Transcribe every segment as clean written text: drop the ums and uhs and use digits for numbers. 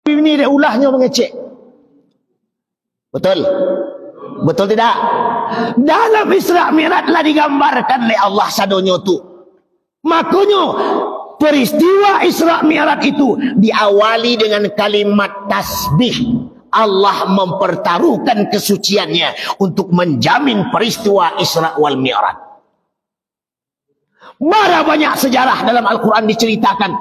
ini dia ulahnya mengecek. Betul? Betul tidak? Dalam Isra Mi'raj lah digambarkan oleh Allah sadonyo tu. Makanya peristiwa Isra Mi'raj itu diawali dengan kalimat tasbih. Allah mempertaruhkan kesuciannya untuk menjamin peristiwa Isra wal Mi'raj. Berapa banyak sejarah dalam Al-Quran diceritakan.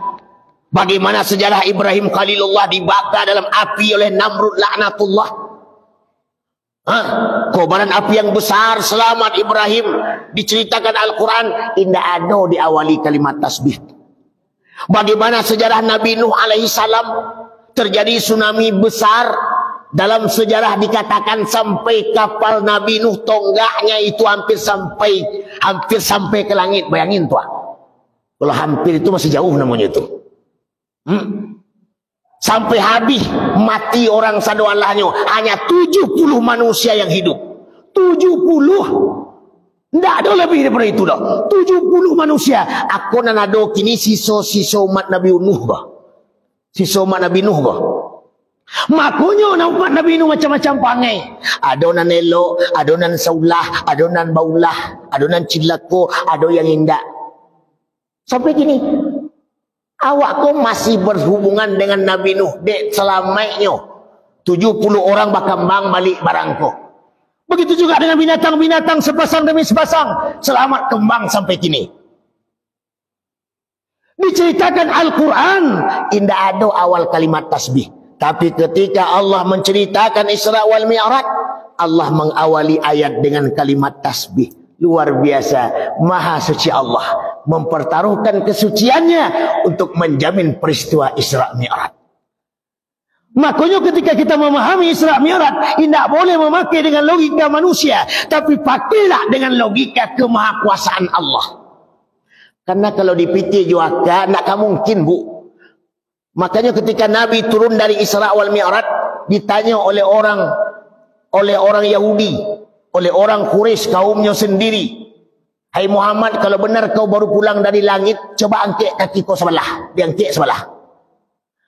Bagaimana sejarah Ibrahim Khalilullah dibakar dalam api oleh Namrud laknatullah. Kobaran api yang besar selamat Ibrahim. Diceritakan Al-Quran. Indah ada diawali kalimat tasbih. Bagaimana sejarah Nabi Nuh alaihi salam. Terjadi tsunami besar. Dalam sejarah dikatakan sampai kapal Nabi Nuh tonggaknya itu hampir sampai ke langit. Bayangin tuh. Kalau hampir itu masih jauh namanya itu. Sampai habis mati orang sadu Allahnya. Hanya 70 manusia yang hidup. 70. Tidak ada lebih daripada itu dah. 70 manusia. Aku nan ada kini sisa umat Nabi Nuh bah. Sisa umat Nabi Nuh bah. Makanya umat Nabi Nuh macam-macam pangai. Adonan elok, adonan saulah, adonan baulah, adonan cilako, ada yang indah. Sampai gini. Awak kau masih berhubungan dengan Nabi Nuh. Dek selamanya 70 orang bakambang balik barangku. Begitu juga dengan binatang-binatang sepasang demi sepasang. Selamat kembang sampai kini. Diceritakan Al-Quran. Indah ada awal kalimat tasbih. Tapi ketika Allah menceritakan Isra wal Mi'raj. Allah mengawali ayat dengan kalimat tasbih. Luar biasa. Maha suci Allah mempertaruhkan kesuciannya untuk menjamin peristiwa Isra Mi'raj. Makanya ketika kita memahami Isra Mi'raj, tidak boleh memakai dengan logika manusia, tapi pakailah dengan logika kemahakuasaan Allah. Karena kalau dipikir juga tidak mungkin, Bu. Makanya ketika Nabi turun dari Isra wal Mi'raj, ditanya oleh orang Yahudi, oleh orang Quraisy kaumnya sendiri, hai Muhammad, kalau benar kau baru pulang dari langit, coba angkat kaki kau sebelah. Dia angkat sebelah.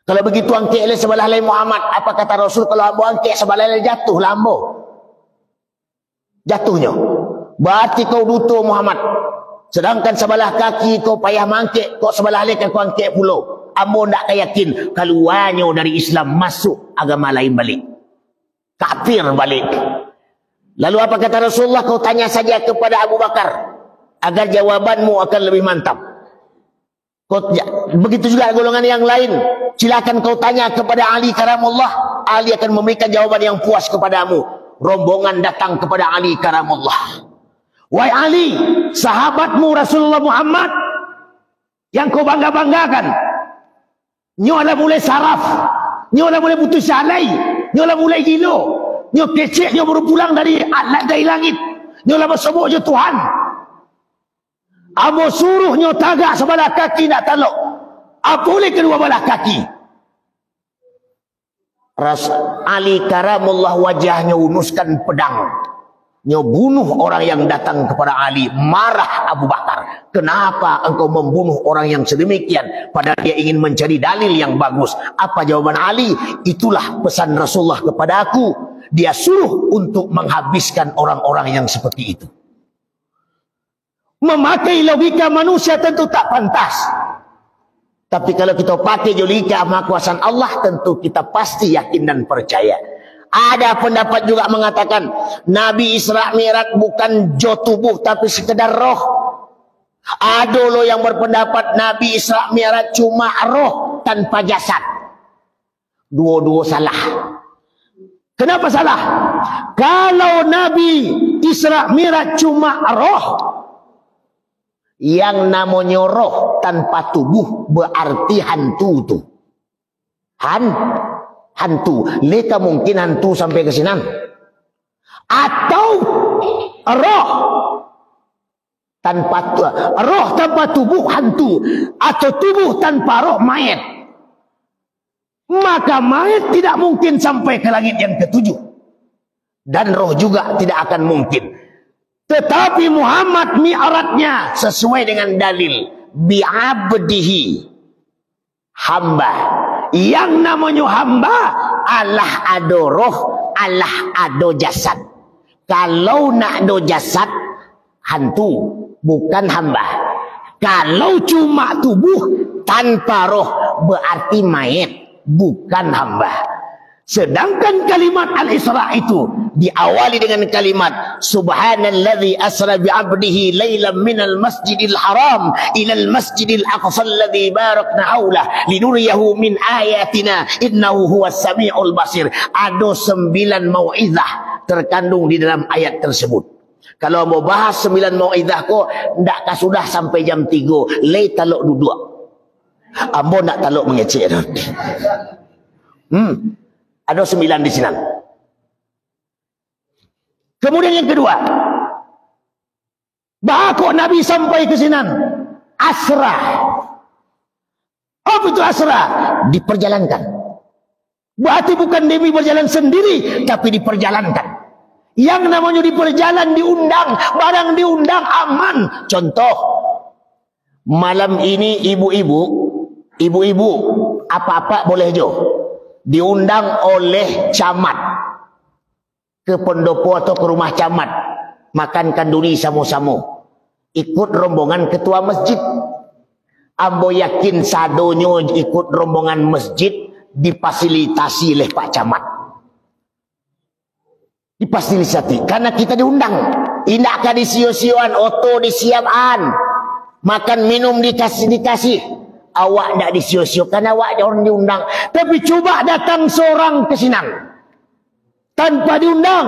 Kalau begitu angkat sebelah lain Muhammad. Apa kata Rasul? Kalau ambo angkat sebelah lain jatuh lambo. Jatuhnya. Berarti kau duto Muhammad. Sedangkan sebelah kaki kau payah mangkek, kau sebelah lain kan kau angkat pulau. Ambo tak yakin keluarnya dari Islam masuk agama lain balik. Kafir balik. Lalu apa kata Rasulullah? Kau tanya saja kepada Abu Bakar. Agar jawabanmu akan lebih mantap. Begitu juga golongan yang lain. Silakan kau tanya kepada Ali karamullah. Ali akan memberikan jawaban yang puas kepadamu. Rombongan datang kepada Ali karamullah. Wahai Ali, sahabatmu Rasulullah Muhammad yang kau bangga-banggakan. Nyo lah mulai saraf. Nyo lah mulai putus alai. Nyo lah mulai gilo. Nyo kecek, nyo baru pulang dari langit. Nyo lah bersobok je Tuhan. Abo suruh nyo tagak sebelah kaki nak taluk. Apa boleh kedua belah kaki? Ali karamullah wajahnya unuskan pedang. Nyo bunuh orang yang datang kepada Ali. Marah Abu Bakar. Kenapa engkau membunuh orang yang sedemikian? Padahal dia ingin mencari dalil yang bagus. Apa jawaban Ali? Itulah pesan Rasulullah kepada aku. Dia suruh untuk menghabiskan orang-orang yang seperti itu. Memakai logika manusia tentu tak pantas. Tapi kalau kita pakai logika kemahakuasaan Allah, tentu kita pasti yakin dan percaya. Ada pendapat juga mengatakan Nabi Isra Mi'raj bukan jo tubuh tapi sekedar roh. Ada lo yang berpendapat Nabi Isra Mi'raj cuma roh tanpa jasad. Dua-dua salah. Kenapa salah? Kalau Nabi Isra Mi'raj cuma roh, yang namanya roh tanpa tubuh berarti hantu tu. Hantu. Leka mungkin hantu sampai ke sini. Atau roh tanpa tubuh hantu. Atau tubuh tanpa roh mayat. Maka mayat tidak mungkin sampai ke langit yang ketujuh. Dan roh juga tidak akan mungkin. Tetapi Muhammad mi'rajnya sesuai dengan dalil bi'abdihi, hamba Yang namanya hamba, Allah ada roh, Allah ada jasad. Kalau nak ada jasad, hantu, bukan hamba. Kalau cuma tubuh tanpa roh, berarti mayat, bukan hamba. Sedangkan kalimat Al-Isra itu diawali dengan kalimat Subhanalladzi asra bi'abdihi laylan minal masjidil haram ilal masjidil aqsa alladzi barakna haulah linuriyahu min ayatina innahu huwas samiul basir. Ada 9 mau'izah terkandung di dalam ayat tersebut. Kalau mau bahas 9 mau'izah ko, ndakkah sudah sampai jam 3, lay taluk duduk. Ambo nak taluk mengecek. Ada 9 di sini. Kemudian yang kedua, bahwa Nabi sampai ke sini asra. Apa itu asra? Diperjalankan. Berarti bukan demi berjalan sendiri, tapi diperjalankan. Yang namanya diperjalan, diundang, barang diundang aman. Contoh, malam ini ibu-ibu apa-apa boleh jo. Diundang oleh camat ke pendopo atau ke rumah camat, makan kanduri sama-sama, ikut rombongan ketua masjid. Ambo yakin sadonyo ikut rombongan masjid difasilitasi oleh Pak Camat, difasilitasi karena kita diundang. Indah di sio-sioan, oto disiapan, makan minum dikasih. Awak tidak disio-siokan, awak orang diundang. Tapi coba datang seorang ke Sinang tanpa diundang.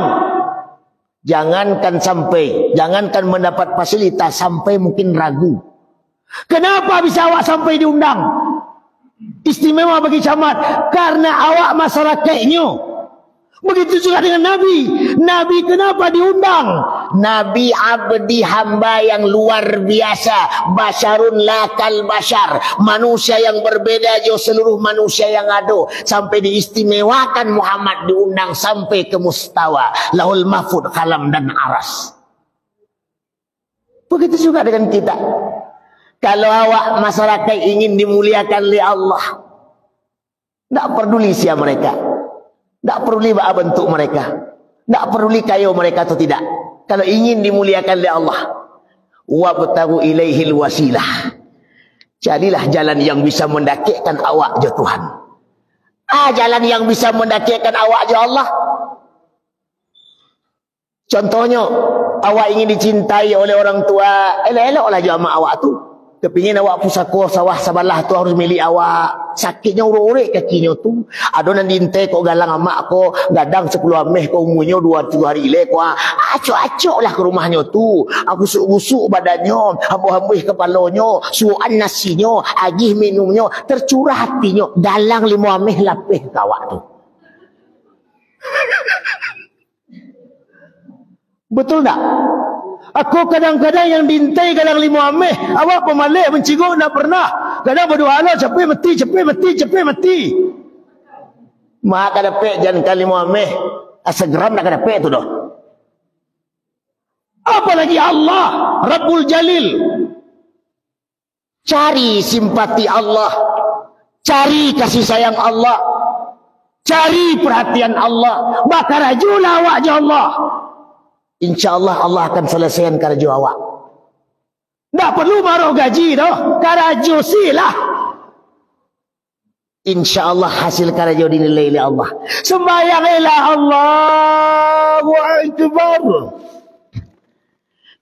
Jangankan mendapat fasilitas, sampai mungkin ragu. Kenapa bisa awak sampai diundang? Istimewa bagi camat karena awak masyarakatnya. Begitu juga dengan Nabi. Nabi kenapa diundang? Nabi abdi hamba yang luar biasa. Basyarun lakal basyar. Manusia yang berbeda jo seluruh manusia yang ada. Sampai diistimewakan Muhammad diundang sampai ke mustawa. Lahul mahfud, kalam dan aras. Begitu juga dengan kita. Kalau awak masyarakat ingin dimuliakan oleh Allah, tidak peduli siapa mereka. Tak perlu bentuk mereka, tak perlu kayu mereka atau tidak. Kalau ingin dimuliakan oleh Allah, wabtagu ilaihil wasilah, jadilah jalan yang bisa mendekatkan awak ke Tuhan. Jalan yang bisa mendekatkan awak ke Allah. Contohnya, awak ingin dicintai oleh orang tua, elok-eloklah jamaah awak tu. Kepingin awak pusako sawah sabalah tu harus milik awak. Sakitnya urut-urut kakinya tu. Ada nan dintai kau galang amak kau. Gadang 10 ameh kau umurnya 2-3 hari ilek kau. Acok-acok lah ke rumahnya tu. Aku busuk badannya. Hambuh-hambuh kepalanya. Suan nasinya. Agih minumnya. Tercurah hatinya. Galang 5 ameh lapih kawak tu. Betul tak? Aku kadang-kadang yang dintai galang 5 ameh, awak pemalih menciguk nak pernah. Kadang berdoa capek mati. Mak kada pek jangan kali 5 ameh. Segeram nak kada pek tu dah. Apalagi Allah Rabbul Jalil. Cari simpati Allah, cari kasih sayang Allah, cari perhatian Allah. Maka rajulah awak je Allah. InsyaAllah Allah akan selesaikan karaju awak. Tak perlu maruh gaji dah. Karaju silah. InsyaAllah hasil karaju dinilai oleh Allah. Sembahyang ilah Allahu Akbar.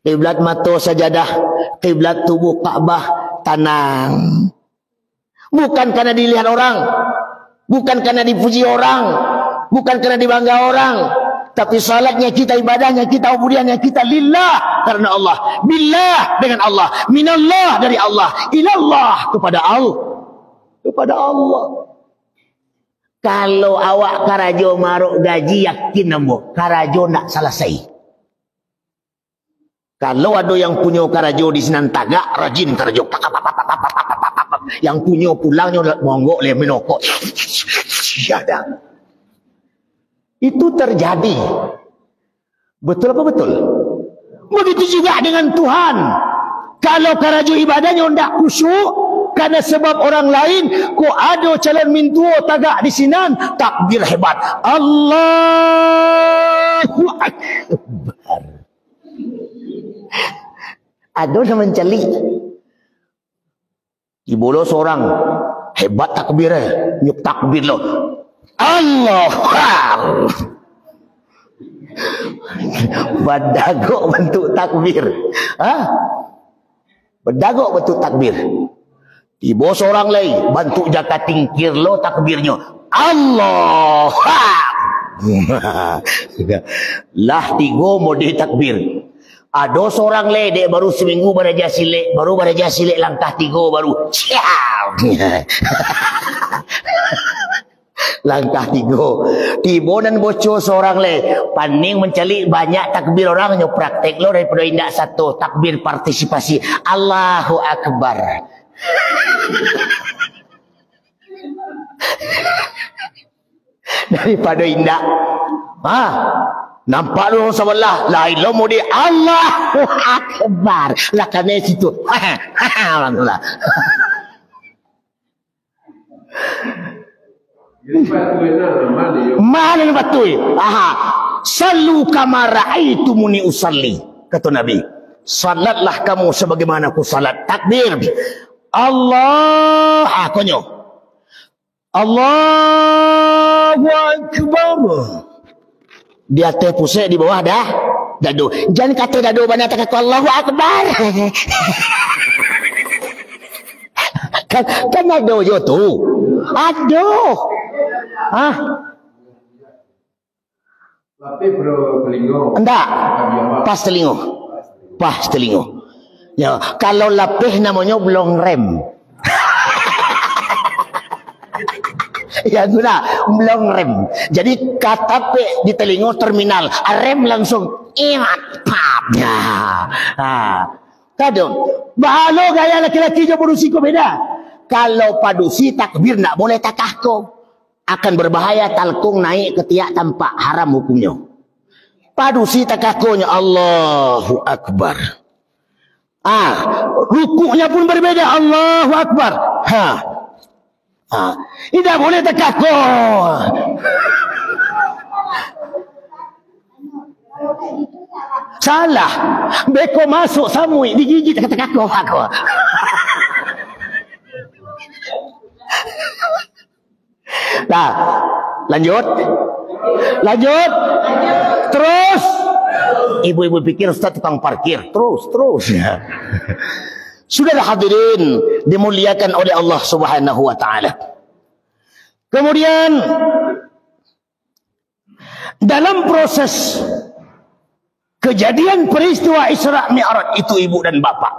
Kiblat mata sajadah, kiblat tubuh Ka'bah tenang. Bukan karena dilihat orang, bukan karena dipuji orang, bukan karena dibangga orang. Tapi salatnya kita, ibadahnya kita, ubudiannya kita lillah, karena Allah. Billah, dengan Allah. Minallah, dari Allah. Ilallah, kepada Allah. Kepada Allah. Kalau awak karajo maruk gaji, yakin nambo karajo nak selesai. Kalau ada yang punya karajo di Senan Tagak, rajin karajo. Yang punya pulangnya monggo le menokok. Ada. Itu terjadi. Betul apa betul? Begitu juga dengan Tuhan. Kalau karajo ibadahnya tidak khusyuk, Karena sebab orang lain ko ada calon mintuo tagak di sinan takbir hebat. Allahu Akbar. Ada yang menceli. Ibu lo seorang hebat takbirnya, nyuk takbir lo. Allahu Akbar. Badagok bentuk takbir. Badagok bentuk takbir. Ibu seorang lagi bantu jaga tingkir lo takbirnya. Allah. Lah tiga mode takbir. Ada seorang le dek baru seminggu beraja silik, langkah tiga baru. Langkah tiga. Tiba dan bocor seorang le. Paning mencari banyak takbir orang nyo praktek lo daripada indak satu takbir partisipasi. Allahu Akbar. Daripada indak. Nampak lu sebelah lain lo mudi Allahu Akbar. Lah kan situ. Alhamdulillah. Mana ni betul? Sallu kama ra'aitumuni usalli. Kata Nabi, salatlah kamu sebagaimana aku salat. Takbir. Allah, konyo. Allahu Akbar. Di atas pusat, di bawah dah dadu. Jangan kata dadu mana tak kata Allahu Akbar. kan ada je tu. Ada. Tapi bro telingo. Enggak. Pas telingo. Pas telingo. Ya, kalau lapih namanya belum rem. Ya guna belum rem. Jadi kata pe di telingo terminal, rem langsung ingat pap. Kadang bahalo gaya laki-laki je berusiku beda. Kalau padusi takbir nak boleh takahko. Akan berbahaya talkung naik ketiak tampak haram hukumnya. Padusi takahkonya Allahu Akbar. Rukuknya pun berbeda. Allahu Akbar. Tidak boleh takako. Salah. Beko masuk samui digigit kata takako aku. Nah, lanjut. Terus. Ibu-ibu pikir Ustaz tukang parkir. Terus. Sudahlah hadirin dimuliakan oleh Allah Subhanahu wa taala. Kemudian dalam proses kejadian peristiwa Isra Mi'raj itu ibu dan bapak.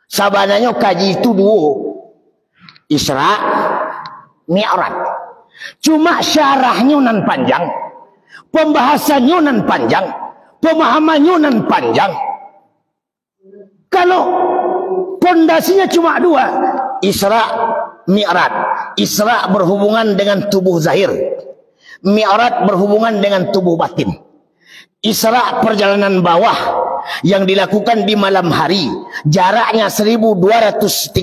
Sabananya kaji itu dua. Isra Mi'raj. Cuma syarahnya nan panjang, pembahasannya nan panjang, pemahamannya nan panjang. Kalau pondasinya cuma dua, Isra Mi'raj. Isra berhubungan dengan tubuh zahir, Mi'raj berhubungan dengan tubuh batin. Isra perjalanan bawah yang dilakukan di malam hari, jaraknya 1239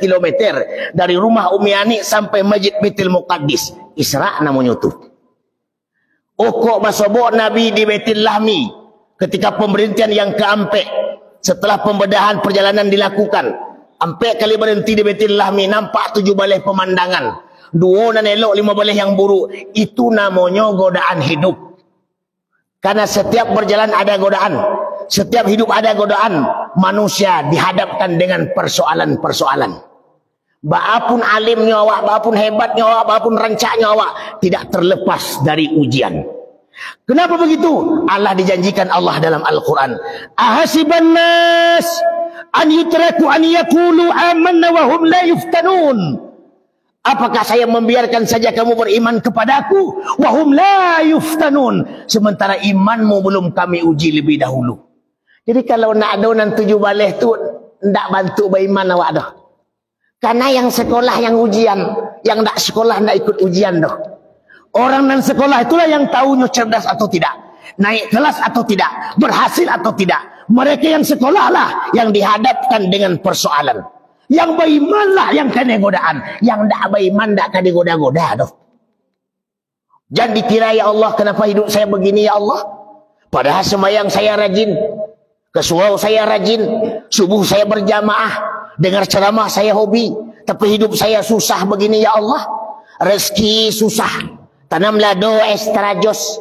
km dari rumah Umi Ani sampai Masjid Baitul Muqaddis. Isra namanya tu. Okok basobok Nabi di Baitul Lahmi ketika pemberhentian yang keempat. Setelah pembedahan perjalanan dilakukan, empat kali berhenti di Baitul Lahmi, nampak 7 balih pemandangan, 2 dan elok, 5 balih yang buruk. Itu namanya godaan hidup. Karena setiap berjalan ada godaan, setiap hidup ada godaan. Manusia dihadapkan dengan persoalan-persoalan. Baapun alimnya awak, baapun hebatnya awak, baapun rancaknya awak, tidak terlepas dari ujian. Kenapa begitu? Allah dijanjikan Allah dalam Al-Quran. Ahasiban nas an yutraku an yakulu amanna wa hum la yuftanun. Apakah saya membiarkan saja kamu beriman kepadaku, wa hum la yuftanun, sementara imanmu belum kami uji lebih dahulu. Jadi kalau nak ada nan 7 balih tu ndak bantu beriman awak dah. Karena yang sekolah yang ujian, yang ndak sekolah ndak ikut ujian dah. Orang nan sekolah itulah yang tahunya cerdas atau tidak, naik kelas atau tidak, berhasil atau tidak. Mereka yang sekolah lah yang dihadapkan dengan persoalan. Yang beriman lah yang kena godaan. Yang tak beriman tak kena goda-goda tu. Jangan dikira, ya Allah, kenapa hidup saya begini, ya Allah? Padahal sembahyang saya rajin, ke surau saya rajin, subuh saya berjamaah, dengar ceramah saya hobi, tapi hidup saya susah begini, ya Allah. Rezeki susah, tanam lado estrajos,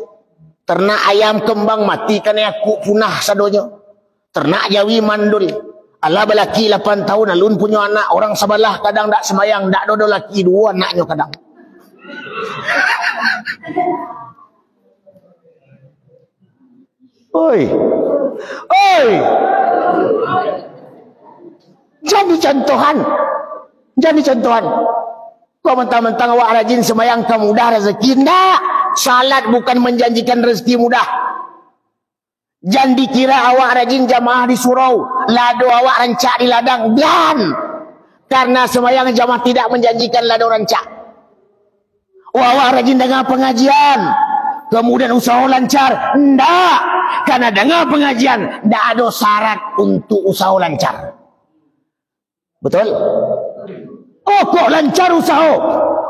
ternak ayam kembang matikan aku punah sadonyo, ternak jawi mandul. Allah belaki 8 tahun alun punya anak, orang sebelah kadang tak sembahyang, tak dodo laki 2 anaknya kadang. Oi. Oi. Jadi contohan. Jadi contohan. Kau mentang-mentang awak rajin sembahyang kamu mudah rezeki. Tak. Salat bukan menjanjikan rezeki mudah. Jangan dikira awak rajin jamaah di surau, lado awak rancak di ladang. Dan karena sembahyang jamaah tidak menjanjikan lado rancak. Awak rajin dengar pengajian, kemudian usaha lancar. Tidak. Karena dengar pengajian tidak ada syarat untuk usaha lancar. Betul? Oh, kok lancar usaha,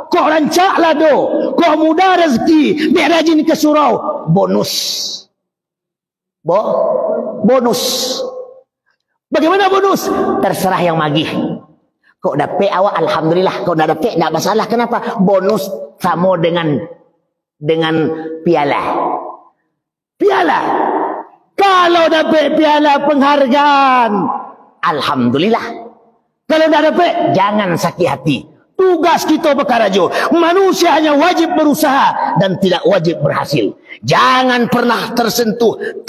kok rancak lado, kok mudah rezeki, biar rajin ke surau, bonus. Bonus. Bagaimana bonus? Terserah yang magih. Kok dapat awak alhamdulillah, kok tak dapat tak masalah. Kenapa? Bonus sama dengan piala. Piala. Kalau dapat piala penghargaan, alhamdulillah. Kalau tak dapat, jangan sakit hati. Tugas kita berkarajo. Manusia hanya wajib berusaha dan tidak wajib berhasil. Jangan pernah tersentuh,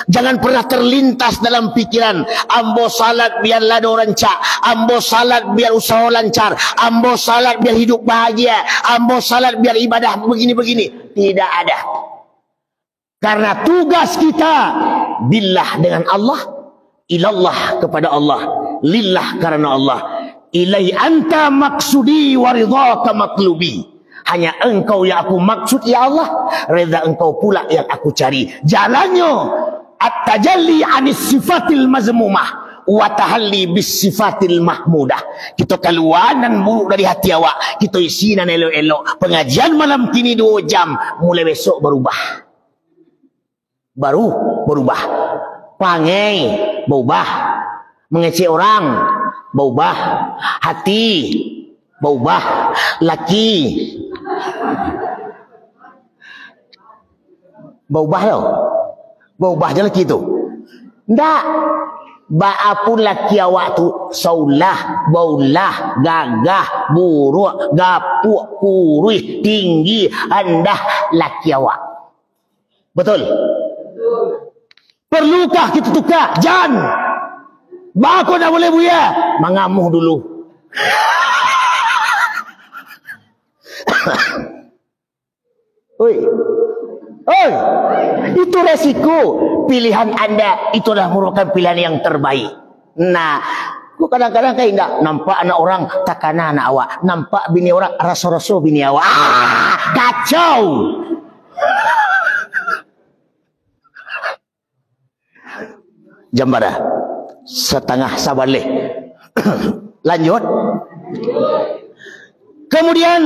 jangan pernah terlintas dalam pikiran, ambo salat biar lado rancak, ambo salat biar usaha lancar, ambo salat biar hidup bahagia, ambo salat biar ibadah begini-begini. Tidak ada. Karena tugas kita billah dengan Allah, ilallah kepada Allah, lillah karena Allah. Ilai anta maksudi wa ridhaka matlubi. Hanya engkau yang aku maksud, ya Allah, reda engkau pula yang aku cari. Jalannya at-tajalli anis sifatil mazmumah wa tahalli bis sifatil mahmudah. Kita keluaran buruk dari hati awak, kita isinan elok-elok. Pengajian malam kini 2 jam, mulai besok berubah. Baru berubah. Pangai berubah. Mengecek orang berubah, hati berubah, laki berubah loh, berubah je laki tu. Tak, baapun laki awak tu saulah, baulah, gagah, buruk, gapuk, kurih, tinggi, rendah laki awak. Betul? Perlukah kita tukar? Jangan. Bako dah boleh buya, mengamuh dulu. Oi, oi, itu resiko. Pilihan anda itu adalah merupakan pilihan yang terbaik. Nah, aku kadang-kadang kayak enggak nampak anak orang takana anak awak, nampak bini orang rasa-rasa bini awak. Kacau. Jambara setengah sabalik. Lanjut. Kemudian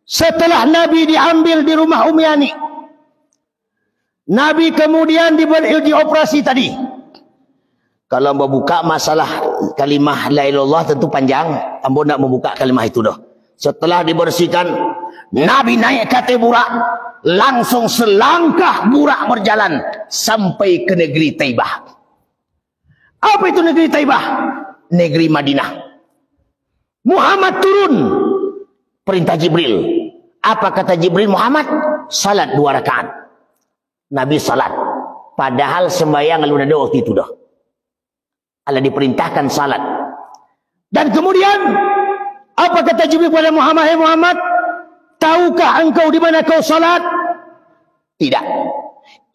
setelah Nabi diambil di rumah Umyani, Nabi kemudian dioperasi tadi. Kalau membuka masalah kalimah la ilaha illallah tentu panjang, ambo nak membuka kalimah itu dah. Setelah dibersihkan, Nabi naik ke burak, langsung selangkah burak berjalan sampai ke negeri Taibah. Apa itu negeri Taibah? Negeri Madinah. Muhammad turun, perintah Jibril. Apa kata Jibril? Muhammad salat 2 rakaat. Nabi salat, padahal sembahyang lalu ada waktu itu dah. Allah diperintahkan salat. Dan kemudian apa kata Jibril kepada Muhammad? Hai Muhammad, tahukah engkau di mana kau salat? Tidak.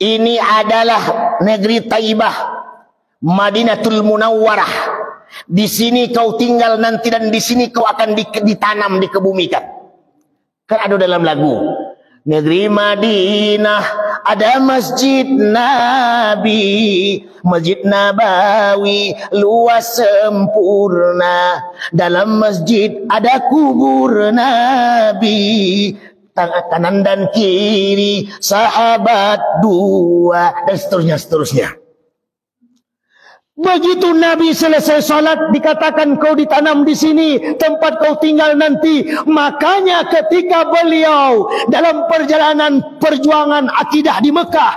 Ini adalah negeri Taibah, Madinatul Munawwarah. Di sini kau tinggal nanti dan di sini kau akan ditanam, dikebumikan. Kan ada dalam lagu, negeri Madinah ada Masjid Nabi, Masjid Nabawi luas sempurna. Dalam masjid ada kubur Nabi, kanan dan kiri sahabat dua, dan seterusnya. Begitu Nabi selesai salat, dikatakan kau ditanam di sini, tempat kau tinggal nanti. Makanya ketika beliau dalam perjalanan perjuangan akidah di Mekah,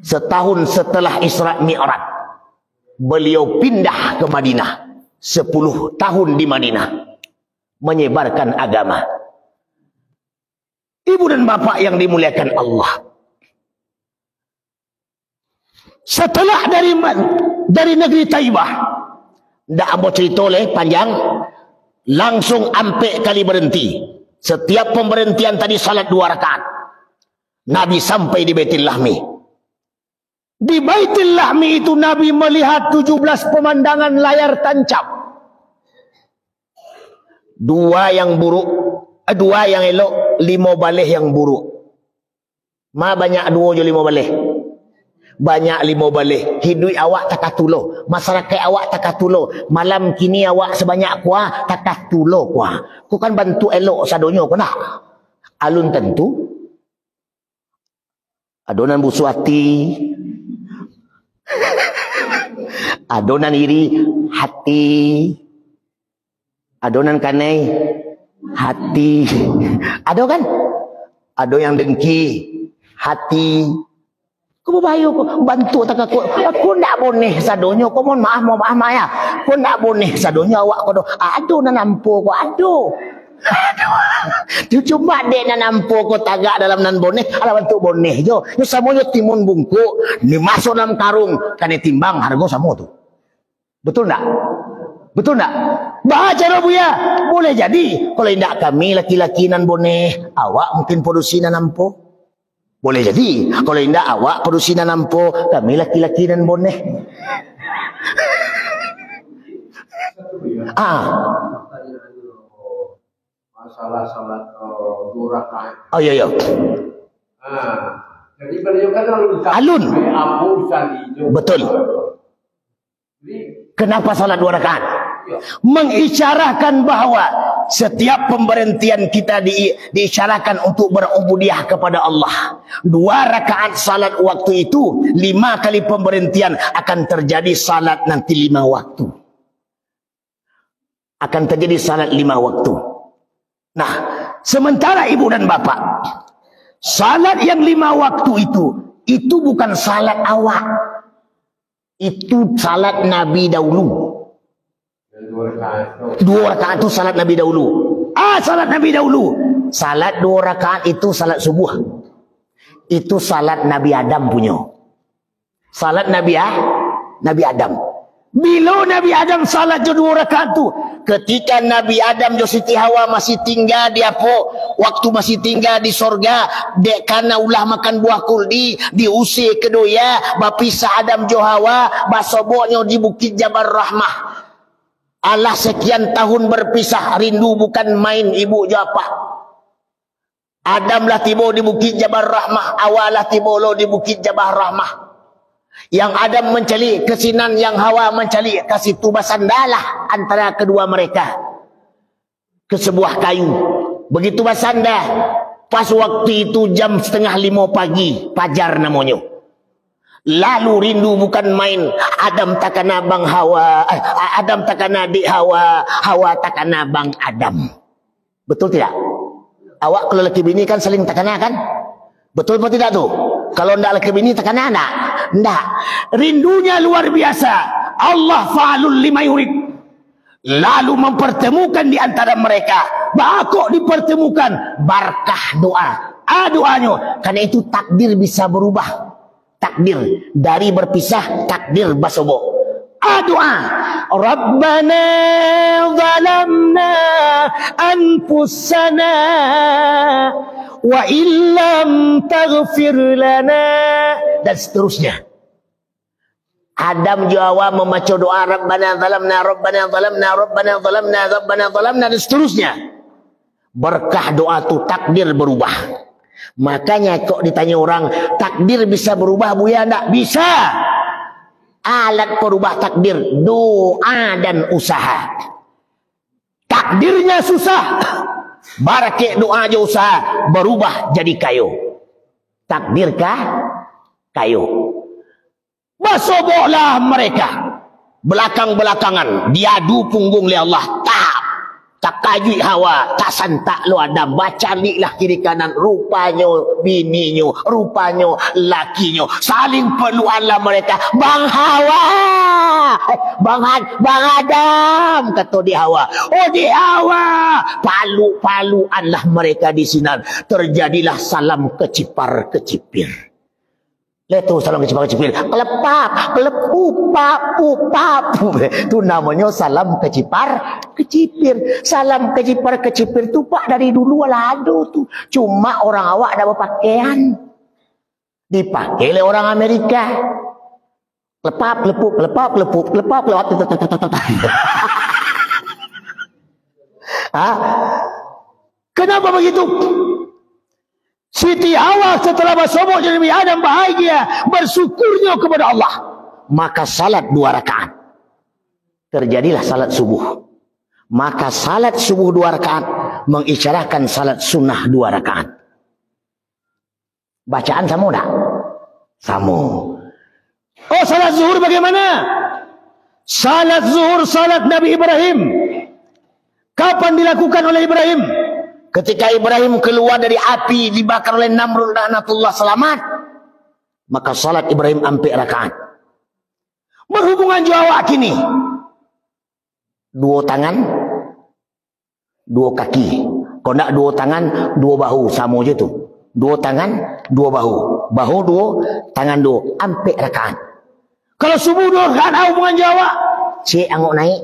setahun setelah Isra Mi'raj, beliau pindah ke Madinah. 10 tahun di Madinah menyebarkan agama. Ibu dan bapak yang dimuliakan Allah, setelah dari negeri Taibah, ndak ambo cerita panjang, langsung ampe kali berhenti. Setiap pemberhentian tadi salat 2 rakaat. Nabi sampai di Baitul Lahmi. Di Baitul Lahmi itu Nabi melihat 17 pemandangan layar tancap. 2 yang buruk, 2 yang elok, 5 balih yang buruk. Ma banyak 2 je 5 balih. Banyak 5 balih. Hidup awak takatulo, masyarakat awak takatulo, malam kini awak sebanyak kuah takatulo kuah. Ku kan bantu elok sadonyo ku nak. Alun tentu adonan busu hati, adonan iri hati, adonan kanai hati. Ado kan? Ado yang dengki hati. Kau bayu kau bantu tak aku nak boneh sadonyo. Kau mohon maaf Maya. Kau nak boneh sadonyo awak kau do. Aduh nanampo kau aduh. Tu cuma dek nanampo kau tagak dalam nan boneh. Ala bantu boneh jo. Yo samonyo timun bungkuk ni masuk dalam karung kane timbang harga samo tu. Betul tak? Betul tak? Baca Buya. Boleh jadi. Kalau tidak kami laki-laki nan boneh, awak mungkin produksi nanampo. Boleh jadi. Kalau tidak awak produksi nanampo, kami laki-laki dan boneh. Masalah salat 2 rakaat. Oh iya. Jadi beliau kan alun. Betul. Jadi, kenapa salat 2 rakaat? Mengisyaratkan bahwa setiap pemberhentian kita diisyaratkan untuk berubudiyah kepada Allah. 2 rakaat salat waktu itu, 5 kali pemberhentian akan terjadi salat nanti 5 waktu. Akan terjadi salat 5 waktu. Nah, sementara ibu dan bapak, salat yang 5 waktu itu bukan salat awak. Itu salat Nabi dahulu. 2 rakaat itu salat Nabi dahulu. Salat Nabi dahulu. Salat 2 rakaat itu salat subuh. Itu salat Nabi Adam punya. Salat Nabi Adam. Bila Nabi Adam salat je 2 rakaat tu, ketika Nabi Adam jo Siti Hawa masih tinggal di apa? Waktu masih tinggal di sorga, dek kana ulah makan buah kuldi, diusir kedoya, bapisah Adam jo Hawa, basoboknya di Bukit Jabal Rahmah. Allah sekian tahun berpisah, rindu bukan main ibu japa. Adam lah tiba di Bukit Jabal Rahmah, awal lah tiba lo di Bukit Jabal Rahmah. Yang Adam mencari kesinan, yang Hawa mencari ke situ, basandalah antara kedua mereka ke sebuah kayu. Begitu basanda, pas waktu itu jam 4:30 pagi, fajar namanya. Lalu rindu bukan main. Adam takana bang Hawa, Adam takana adik Hawa, Hawa takana bang Adam. Betul tidak? Awak kalau laki bini kan saling takana kan? Betul atau tidak tuh? Kalau ndak laki bini takana ndak? Ndak. Rindunya luar biasa. Allah fa'alul lima yurid. Lalu mempertemukan di antara mereka. Kok dipertemukan? Barkah doa. Doanya. Karena itu takdir bisa berubah. Takdir dari berpisah, takdir basobo. Doa. Rabbana zalamna anfusana wa illam taghfir lana, dan seterusnya. Adam Jawa membaca doa Rabbana zalamna, Rabbana zalamna, Rabbana zalamna, Rabbana zalamna, dan seterusnya. Berkah doa itu takdir berubah. Makanya kok ditanya orang, takdir bisa berubah Buya? Enggak bisa. Alat perubah takdir doa dan usaha. Takdirnya susah, barakek doa aja usaha berubah jadi kayu. Takdirkah kayu? Bersobohlah mereka belakang-belakangan diadu punggung oleh Allah. Tak kajui hawa, tak santak lu Adam. Baca liklah kiri kanan, rupanya bininya, rupanya lakinya. Saling peluanlah mereka. Bang Hawa, Bang Adam, kata di Hawa. Oh di Hawa, palu-paluanlah mereka di sinar. Terjadilah salam kecipar-kecipir. Lihat tuh salam kecipar-kecipir. Kelepap, kelepup, itu namanya salam kecipar-kecipir. Salam kecipar-kecipir itu Pak dari dulu ada tuh. Cuma orang awak ada berpakaian. Dipakai oleh orang Amerika. Kelepap, kelepuk, kelepap, kelepuk, kelepap, kelepap. Kenapa begitu? Siti Hawa setelah bersoboh jadi Nabi Adam bahagia, bersyukurnya kepada Allah. Maka salat 2 rakaat. Terjadilah salat subuh. Maka salat subuh 2 rakaat mengisyarahkan salat sunnah 2 rakaat. Bacaan sama tak? Sama. Oh, salat zuhur bagaimana? Salat zuhur salat Nabi Ibrahim. Kapan dilakukan oleh Ibrahim? Ketika Ibrahim keluar dari api dibakar oleh Namrud laknatullah selamat, maka salat Ibrahim 4 rakaat. Berhubungan jawab kini. 2 tangan, 2 kaki. Kalau tak 2 tangan, 2 bahu, sama je tu. 2 tangan, 2 bahu. Bahu 2, tangan 2. 4 rakaat. Kalau subuh 2 rakaat, hubungan jawab. Cik angok naik,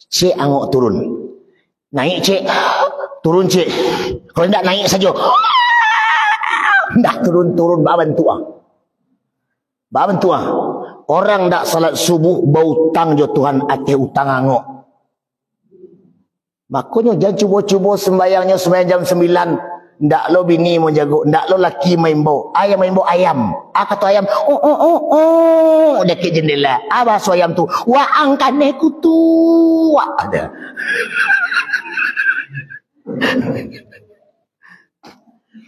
cik angok turun. Naik cik, turun cik. Kalau tidak naik saja. Dah turun-turun bawa bantu ah. Bawa bantu ah. Orang tak salat subuh bau utang jo Tuhan ate utang angok. Makanya jangan cuba-cuba sembayangnya sembahyang jam 9. Ndak lo bini mau jago, ndak lo laki main bau. Ayam main bau ayam. Kata ayam, dekat jendela. Apa so ayam tu? Wa angkane kutu. Ada.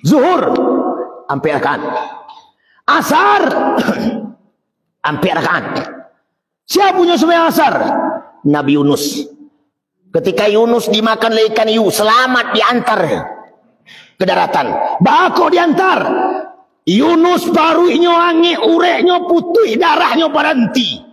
Zuhur 4 rakaat. Asar 4 rakaat. Siapa punya sembahyang asar? Nabi Yunus. Ketika Yunus dimakan oleh ikan hiu, selamat diantar ke daratan. Bako diantar. Yunus paruhnya angin, ureknya putih, darahnya berhenti.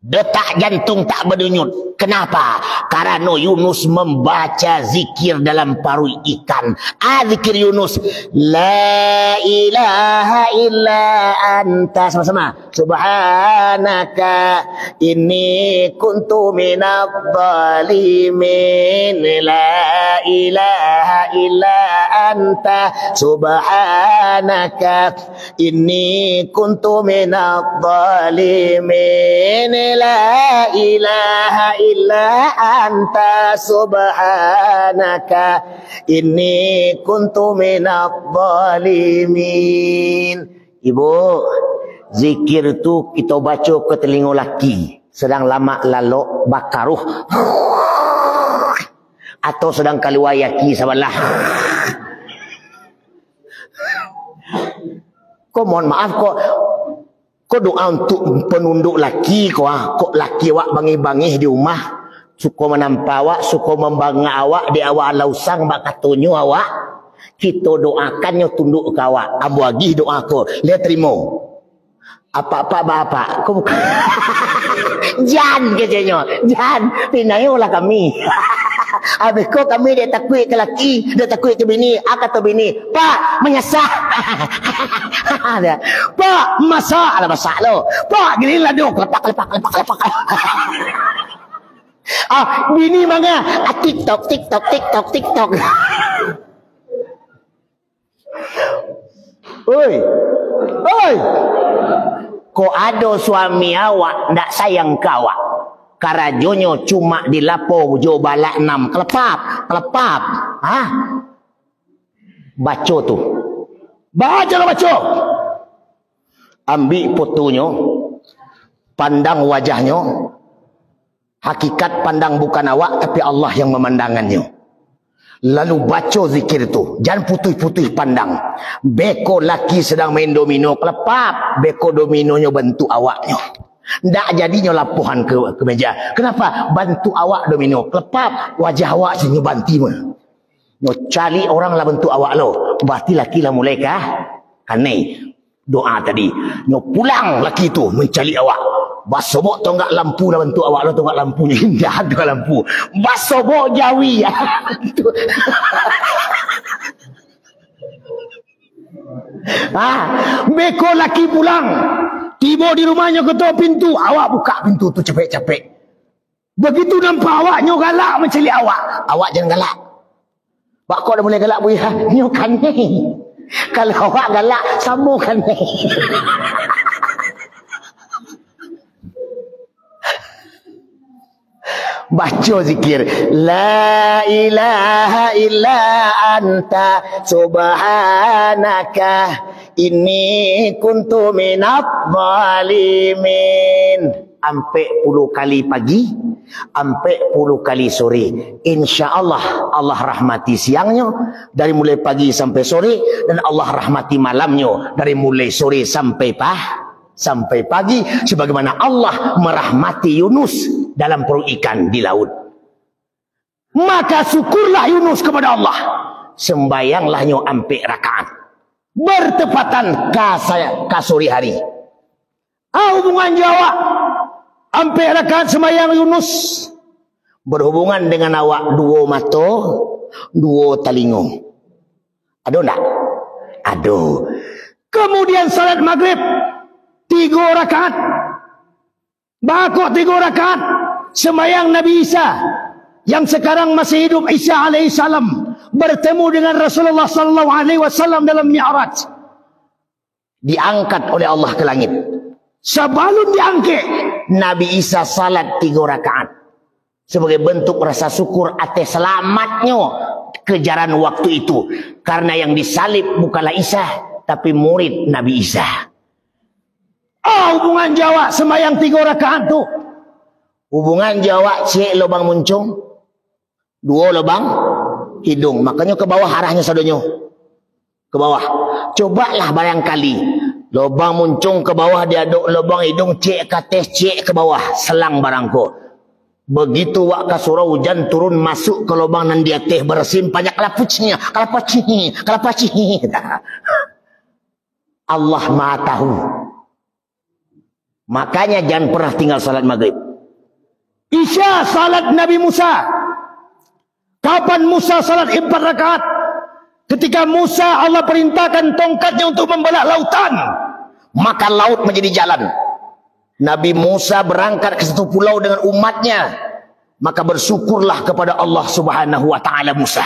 Detak jantung tak berdenyut. Kenapa? Karena Yunus membaca zikir dalam paruh ikan. Zikir Yunus. La ilaha illa anta. Sama-sama. Subhanaka inni kuntu minadh dhalimin. La ilaha illa anta. Subhanaka inni kuntu minadh dhalimin. La ilaha illa anta subhanaka inni kuntu minadh dhalimin. Ibu, zikir tu kita baca ke telinga laki, sedang lama lalok bakaruh atau sedang kaliwayaki sabalah. Kok mohon maaf kok doa untuk penunduk laki kok laki awak bangih-bangih di rumah suka menampak awak, suka membangga awak di awak lausang bak katonyo awak, kita doakannya tunduk ke awak. Abu agih doa ko lihat terima apa-apa bapak kau bukan jan katanya, jan pinayolah kami. Habis kau kami dia takut ke laki, dia takut ke bini. Kata bini, Pak menyesah. Pak masak lah masak lo. Pak gini lah dong, lepak. Bini mana? TikTok. Oi. Kok ada suami awak ndak sayang kau awak? Karajonyo cuma dilapo jo balak 6 kelepap. Baca tu. Baca. Ambil fotonya, pandang wajahnya, hakikat pandang bukan awak, tapi Allah yang memandangannya. Lalu baca zikir itu. Jangan putih-putih pandang. Beko laki sedang main domino, kelepap. Beko dominonya bantu awaknya. Tak jadinya lapuhan ke meja. Kenapa? Bantu awak domino. Kelepap. Wajah awak sini banti mana. No, cari orang lah bantu awak lo. Berarti laki lah mulai kah? Kanai. Doa tadi. No, pulang laki tu mencari awak. Basobok tonggak lampu lah bantu awak lo, tonggak lampunya indah ada lampu. Basobok jawi. Beko laki pulang. Tiba di rumahnya ketuk pintu. Awak buka pintu tu capek-capek. Begitu nampak awaknya galak mencari awak. Awak jangan galak. Pak kau dah mulai galak bu ya. Nyokan ni. Kalau awak galak sambungkan ni. Baca zikir la ilaha illa anta subhanaka inni kuntu minadh dhalimin. Ampe 10 kali pagi, ampe 10 kali sore. InsyaAllah Allah rahmati siangnya dari mulai pagi sampai sore, dan Allah rahmati malamnya dari mulai sore sampai pagi, sebagaimana Allah merahmati Yunus dalam perut ikan di laut. Maka syukurlah Yunus kepada Allah. Sembayanglah ampe rakaat bertepatan ka sore hari. Hubungan jawab ampe rakaat sembayang Yunus berhubungan dengan awak 2 mata 2 telinga. Ada tak? Ada. Kemudian salat maghrib 3 rakaat. Bakok 3 rakaat sembahyang Nabi Isa yang sekarang masih hidup, Isa alaihissalam, bertemu dengan Rasulullah sallallahu alaihi wasallam dalam Mi'raj. Diangkat oleh Allah ke langit. Sebelum diangkat, Nabi Isa salat 3 rakaat sebagai bentuk rasa syukur atas selamatnya kejaran waktu itu, karena yang disalib bukanlah Isa tapi murid Nabi Isa. Hubungan Jawa sembahyang 3 rakaat tu. Hubungan Jawa cek lubang muncung, 2 lubang hidung. Makanya ke bawah arahnya sadonyo. Ke bawah. Cobalah barangkali lubang muncung ke bawah diaduk lubang hidung, cek ke atas, cek ke bawah, selang barangko. Begitu wak kasura hujan turun masuk ke lubang nan dia teh bersim banyak kalapucinya. Allah Maha tahu. Makanya jangan pernah tinggal salat maghrib. Isya salat Nabi Musa. Kapan Musa salat 4 rakaat? Ketika Musa Allah perintahkan tongkatnya untuk membelah lautan, maka laut menjadi jalan. Nabi Musa berangkat ke satu pulau dengan umatnya, maka bersyukurlah kepada Allah Subhanahu wa taala Musa.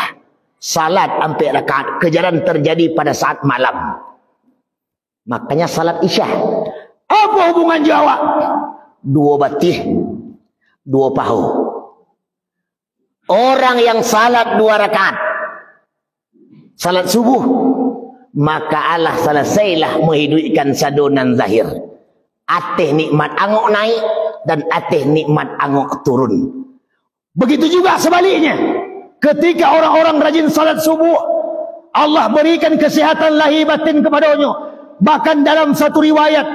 Salat 4 rakaat, kejaran terjadi pada saat malam. Makanya salat Isya. Apa hubungan jawab? 2 batih, 2 paha. Orang yang salat 2 rakaat, salat subuh, maka Allah selesailah menghidupkan sadonan zahir. Ateh nikmat angok naik dan ateh nikmat angok turun. Begitu juga sebaliknya. Ketika orang-orang rajin salat subuh, Allah berikan kesehatan lahir batin kepadanya. Bahkan dalam satu riwayat,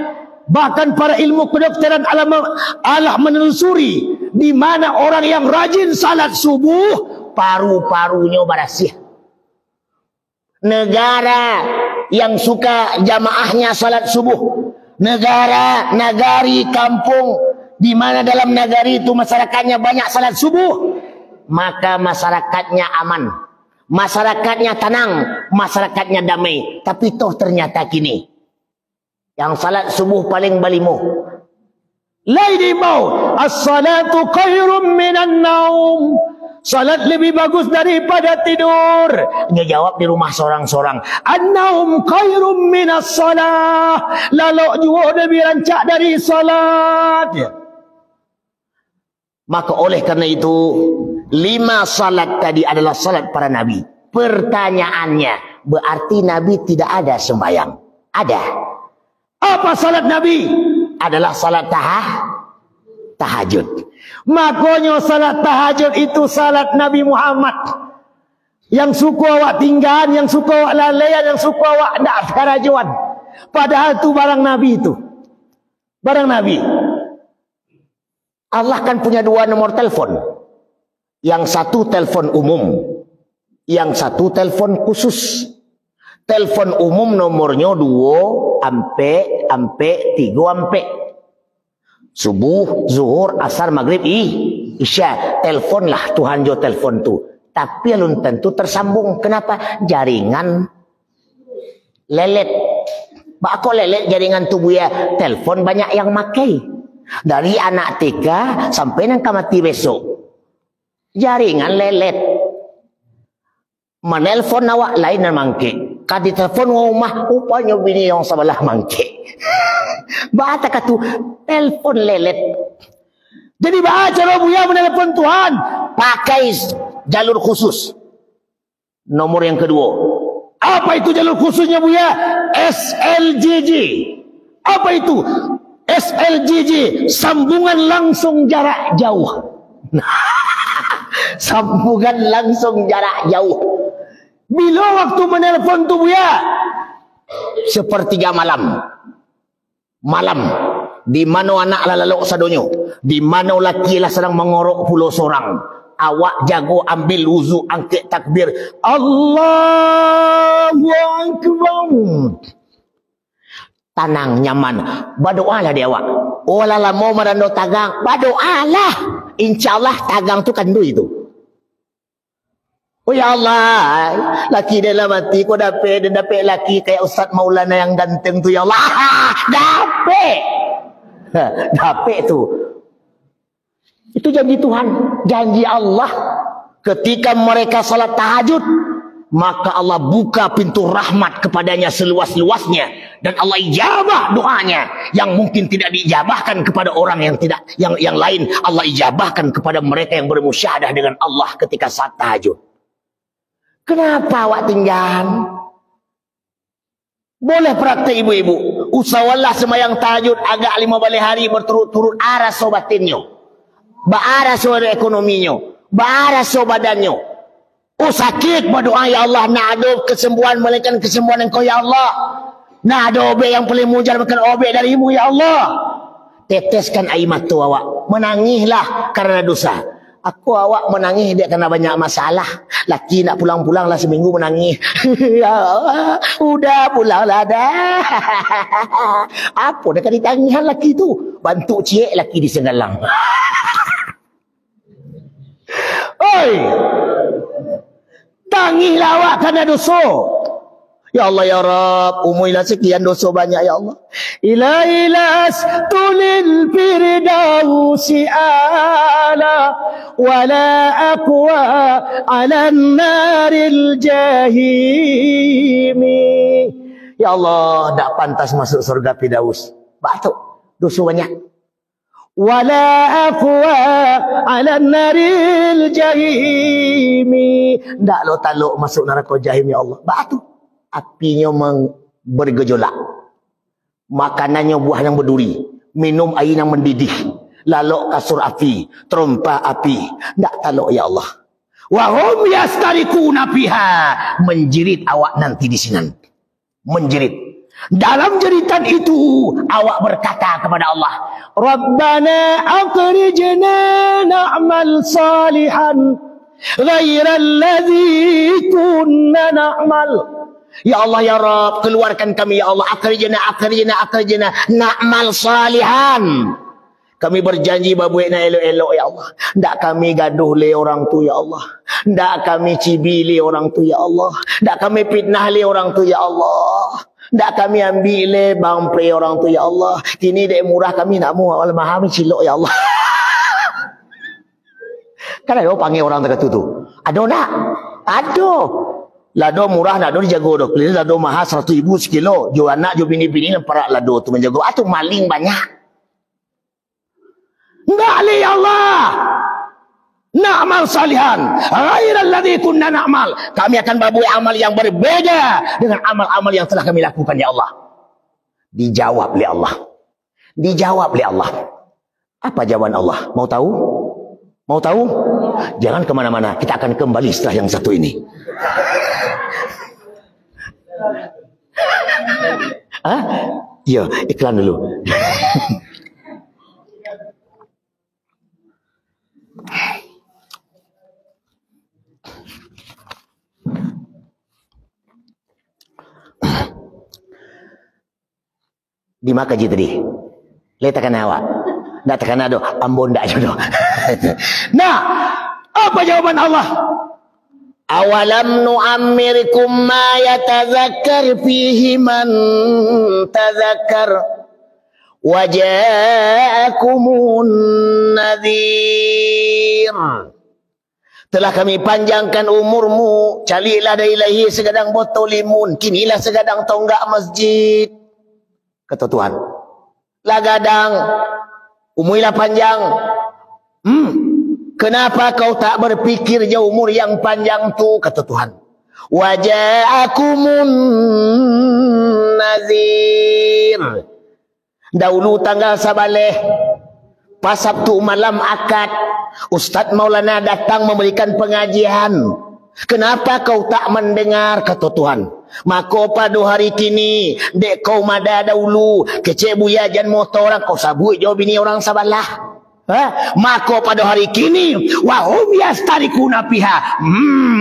bahkan para ilmu kedokteran Allah menelusuri di mana orang yang rajin salat subuh paru-parunya bersih. Negara yang suka jamaahnya salat subuh, nagari kampung di mana dalam nagari itu masyarakatnya banyak salat subuh, maka masyarakatnya aman, masyarakatnya tenang, masyarakatnya damai. Tapi toh ternyata kini yang salat subuh paling balimu. Laidi mau as-salatu khairum minan naum. Salat lebih bagus daripada tidur. Dia jawab di rumah sorang-sorang. An-naum khairum minas salah. Lalu juga lebih rancak dari salat. Maka oleh karena itu 5 salat tadi adalah salat para nabi. Pertanyaannya, berarti Nabi tidak ada sembahyang. Ada. Apa salat Nabi? Adalah salat tahajud. Makanya salat tahajud itu salat Nabi Muhammad. Yang suka awak tinggal, yang suka awak lalaian, yang suka awak nak kerajuan. Padahal itu barang Nabi itu. Barang Nabi. Allah kan punya 2 nomor telepon. Yang satu telepon umum. Yang satu telepon khusus. Telepon umum nomornya 2 ampe 3 ampe. Subuh, zuhur, asar, maghrib, isya. Teleponlah Tuhan jo telepon tu. Tapi belum tentu tersambung. Kenapa? Jaringan lelet. Bako lelet jaringan tubuh ya. Telepon banyak yang makai. Dari anak TK sampai nang mati besok. Jaringan lelet. Menelpon awak lain dan mangke. Kadi telepon rumah upanya bini yang sebelah mangke. Bahasa katu telepon lelet. Jadi baca Buya menelpon Tuhan pakai jalur khusus. Nomor yang kedua. Apa itu jalur khususnya Buya? SLJJ. Apa itu? SLJJ, sambungan langsung jarak jauh. Sambungan langsung jarak jauh. Bila waktu menelpon tu Buya? 1/3 malam. Malam. Di mana anak lalok sadonyo? Di mana laki lah sedang mengorok pulau sorang? Awak jago ambil wuzu, angkat takbir. Allahu Akbar. Tenang, nyaman. Berdoalah dia awak. Oh lala mau merando tagang. Berdoalah. InsyaAllah tagang tu kandu itu. Oh ya Allah. Laki dia lah mati. Kau dapat laki kayak Ustaz Maulana yang ganteng tu ya Allah. Dapat. Dapat tu. Itu janji Tuhan. Janji Allah. Ketika mereka salat tahajud, maka Allah buka pintu rahmat kepadanya seluas-luasnya. Dan Allah ijabah doanya. Yang mungkin tidak diijabahkan kepada orang yang tidak, yang lain. Allah ijabahkan kepada mereka yang bermusyahadah dengan Allah ketika saat tahajud. Kenapa awak tinggal? Boleh praktek ibu-ibu. Usahalah semayang tahajud agak 5 balik hari berturut-turut aras sobatinnya. Baaras ekonominya. Baaras badannya. Oh sakit berdoa ya Allah. Nak ada kesembuhan melainkan kesembuhan engkau ya Allah. Nak ada obat yang paling mujar bukan obat darimu ya Allah. Teteskan air mata awak. Menangislah karena dosa. Aku awak menangis dia karena banyak masalah. Laki nak pulang-pulang lah seminggu menangis. Ya Allah, udah pulang lah dah. Apa dah kali tangihan laki tu? Bantu cik laki di Senggalang. Oi, tangislah awak karena dosa. Ya Allah ya Rabb, umuilah sekian dosa banyak ya Allah. Ilailas tulil firdausi ala wala aqwa ala naril jahimi. Ya Allah, tak pantas masuk surga Firdaus. Batuk, dosa banyak. Wala aqwa ala naril jahimi. Tak lo taluk masuk neraka jahim ya Allah. Batuk. Apinya bergejolak. Makanannya buah yang berduri. Minum air yang mendidih. Lalok kasur api. Terompa api. Tak taluk ya Allah. Wahum yastarikuna fiha. Menjerit awak nanti di sini. Menjerit. Dalam jeritan itu awak berkata kepada Allah, Rabbana akhrijna na'mal salihan ghairal ladzi kunna na'mal. Ya Allah ya Rabb, keluarkan kami ya Allah. Akhrijna na'mal salihan. Kami berjanji babuik na elok-elok ya Allah. Ndak kami gaduh le orang tu ya Allah. Ndak kami cibi le orang tu ya Allah. Ndak kami fitnah le orang tu ya Allah. Ndak kami ambil le bangpre orang tu ya Allah. Kini dek murah kami nak mu al-mahami cilok ya Allah. Kan ada panggil orang terkatu tu. Ada nak? Ada. Lado murah nak do dijago do. Kelina lado mahal 100,000 sekilo. Jo anak jo bini-bini parak lado tu menjago. Atu maling banyak. Enggak li Allah. na'mal salihan ghairal ladzi kunna na'mal. Kami akan berbuat amal yang berbeda dengan amal-amal yang telah kami lakukan ya Allah. Dijawab oleh Allah. Dijawab oleh Allah. Apa jawaban Allah? Mau tahu? Mau tahu? Jangan kemana-mana. Kita akan kembali setelah yang satu ini. Hah? Ya, iklan dulu. Di maka ji tadi. Letakkan awak. Tak tekan ada. Ambon tak jodoh. Nah, apa jawaban Allah? Awalam nu'ammirikum ma yatazakkar fihi man tazakkar wa ja'akumun nadhir. Telah kami panjangkan umurmu, calilah dari ilahi segadang botol limun, kinilah segadang tonggak masjid. Kata Tuhan, lah gadang umurlah panjang. Kenapa kau tak berpikir jauh umur yang panjang tu? Kata Tuhan, waja'akumun nazir. Dahulu tanggal sabaleh pas Sabtu malam akad, Ustaz Maulana datang memberikan pengajian. Kenapa kau tak mendengar? Kata Tuhan, maka pada hari kini dek kau mada dahulu kecek buya jan motor orang kau sabut jawab ini orang sabalah. Maka pada hari kini wahum yastarikuna fiha,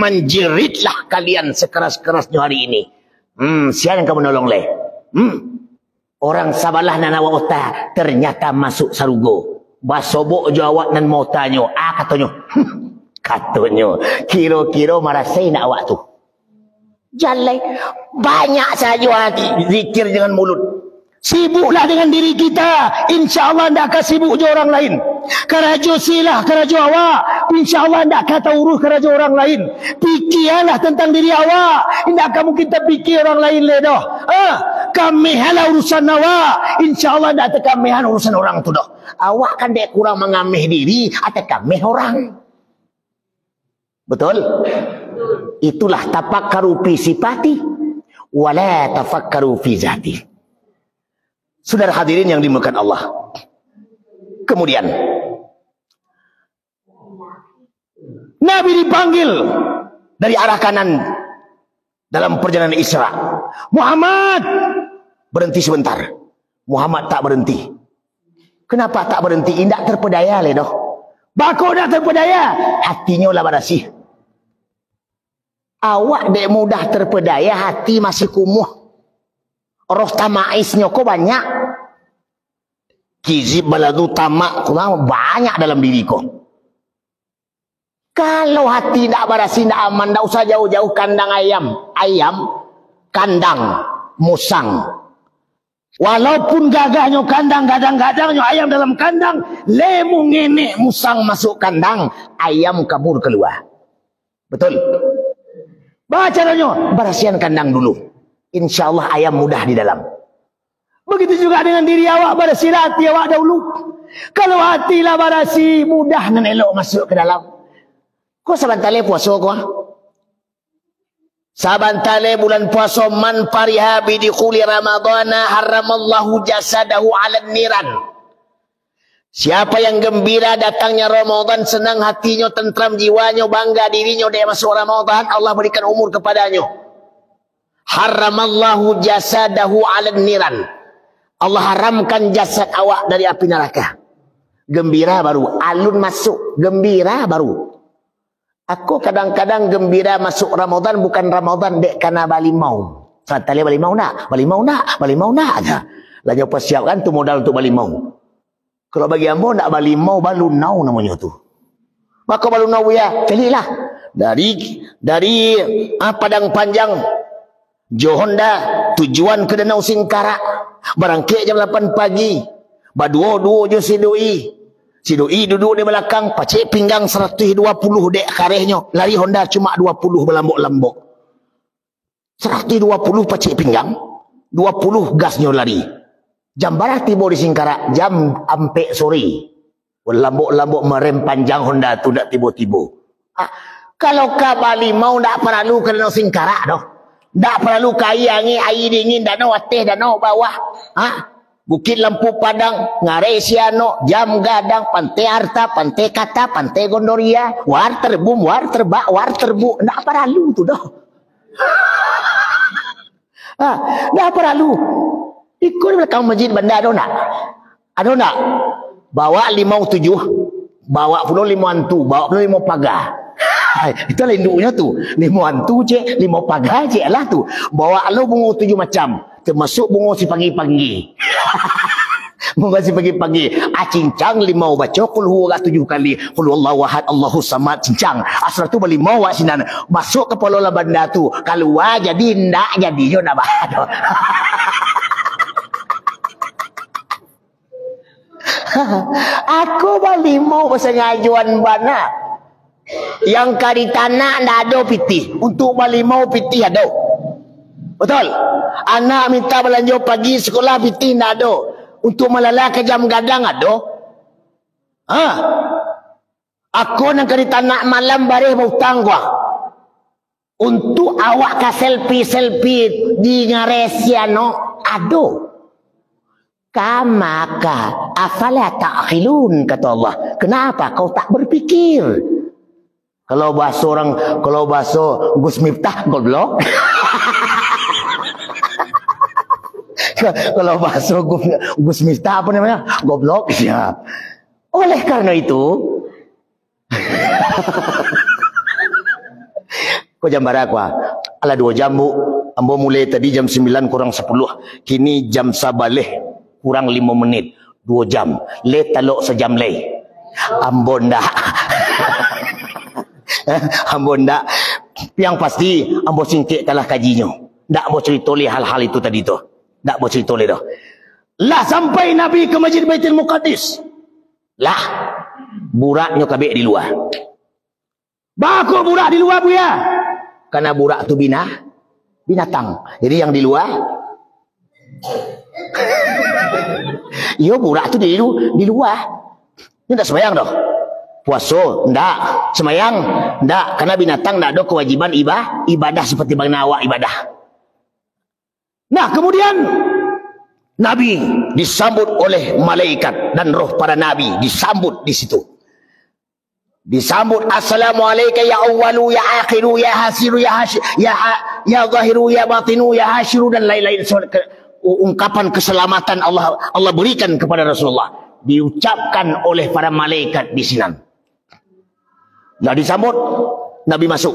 menjeritlah kalian sekeras-kerasnya hari ini. Siapa yang kamu nolong leh? Orang sabalah nanawa otak ternyata masuk sarugo. Basobok jawab nan mau tanya. Katanya. Katanya. Kira-kira marasai nak awak tu. Jalai. Banyak saja zikir dengan mulut. Sibuklah dengan diri kita. InsyaAllah tidak akan sibuk je orang lain. Kerajo silah, kerajo awak. InsyaAllah tidak akan urus kerajo orang lain. Fikirlah tentang diri awak. Tidak akan mungkin terfikir orang lain le dah. Kamihalah urusan awak. InsyaAllah tidak akan kamihan urusan orang tu dah. Awak kan dek kurang mengamih diri atau kamih orang. Betul? Itulah tafakkaru fi sifati wala tafakkaru fi zati. Saudara hadirin yang dimuliakan Allah. Kemudian Nabi dipanggil dari arah kanan dalam perjalanan Isra. Muhammad, berhenti sebentar. Muhammad tak berhenti. Kenapa tak berhenti? Tidak terpedaya le doh. Bako dah terpedaya, hatinya lah barasih. Awak dek mudah terpedaya, hati masih kumuh. Roh tamaisnya kok banyak. Kizib baladu tamak banyak dalam diri kok. Kalau hati tidak barasi, tidak aman, tidak usah jauh-jauh kandang ayam. Ayam, kandang, musang. Walaupun gagahnya kandang, gadang-gadangnya ayam dalam kandang, lemu ngenek musang masuk kandang, ayam kabur keluar. Betul? Baca caranya, bersihan kandang dulu. InsyaAllah ayam mudah di dalam. Begitu juga dengan diri awak, berasi hati awak dahulu. Kalau hati lah berasi, mudah dan elok masuk ke dalam. Kau sabantale puasa kau? Sabantale bulan puasa man fariha bidikhuli ramadana haramallahu jasadahu 'alan niran. Siapa yang gembira datangnya Ramadan, senang hatinya, tentram jiwanya, bangga dirinya dia masuk Ramadan, Allah berikan umur kepadanya. Haramallahu jasadahu 'alan niran. Allah haramkan jasad awak dari api neraka. Gembira baru, alun masuk, gembira baru. Aku kadang-kadang gembira masuk Ramadan, bukan Ramadan dek karena bali mau. Tali bali mau nak, bali mau nak, bali mau nak aja. Lagi persiapkan tu modal untuk bali mau. Kalau bagi ambo nak bali mau balu nau namanya tu. Maka balu nau ya, celilah dari Padang Panjang Johonda tujuan ke Danau Singkarak. Berangkit jam 8 pagi. Baduo-duo je si doi. Si doi duduk di belakang, pacik pinggang 120 dek karehnya. Lari Honda cuma 20 berlambok-lambok. 120 pacik pinggang, 20 gasnya lari. Jam berapa tiba di Singkarak? Jam 4 sore. Lambuk-lambuk merem panjang Honda tu dak tiba-tiba. Kalau ka Bali mau dak perlu kena singkarak doh. Dak perlu kai air dingin dak no atas dak no bawah. Bukit Lampu Padang, Ngarai Siano, Jam Gadang, Pantai Arta, Pantai Kata, Pantai Gondoria, war terbum, war terbak, war terbu. Dak perlu tu doh. Dak perlu. Ikut belakang masjid bandar ada nak? Ada nak? Bawa 5-7, bawa pula 5 hantu, bawa pula 5 pagar. Itulah induknya tu. 5 hantu je, 5 pagar je lah tu. Bawa lo bunga 7 macam. Termasuk bunga si pagi-pagi. Bunga si pagi-pagi. Cincang 5 baca qul huwa 7 kali. Qul huwallahu ahad, Allahu samad, cincang. Asal tu balik mau wak sinan. Masuk ke pola banda tu. Keluar jadi ndak jadi yo nak bahado. Aku balik mau bersengajuan bana. Yang kari tanah ndak ada pitih. Untuk balik mau pitih ada. Betul? Anak minta belanja pagi sekolah pitih ndak ada. Untuk melala ke Jam Gadang ada. Aku nak kari tanah malam bareh berhutang gua. Untuk awak ke selfie di Ngaresiano ada. Kamaka afala ta'khilun, kata Allah. Kenapa kau tak berpikir? Kalau bahasa Gus Miftah goblok. Kalau bahasa Gus Miftah apa namanya? Goblok. Ya. Oleh karena itu kau jam berapa? Ala 2 jam bu. Ambo mulai tadi jam 9 kurang 10. Kini jam sabaleh kurang 5 menit. 2 jam. Le talok sejam le. Ambo ndak. Ambo ndak. Yang pasti ambo singkit kalah kajinya. Ndak mau cerita le hal-hal itu tadi tu. Ndak mau cerita le dah. Lah sampai Nabi ke Masjid Baitul Muqaddis. Lah buraknya kabeh di luar. Bakul burak di luar buya. Karena burak tu binatang. Jadi yang di luar yo burak tu di luar. Ini tak sembahyang dah. Puasa ndak, sembahyang ndak, karena binatang ndak ada kewajiban ibadah seperti bagaimana awak ibadah. Nah, kemudian Nabi disambut oleh malaikat dan roh para nabi disambut di situ. Disambut assalamualaikum ya awwalu ya akhiru ya hasiru ya zahiru ya batinu ya hasyiru dan lain-lain ungkapan keselamatan Allah berikan kepada Rasulullah diucapkan oleh para malaikat di sinan. Dah disambut, Nabi masuk.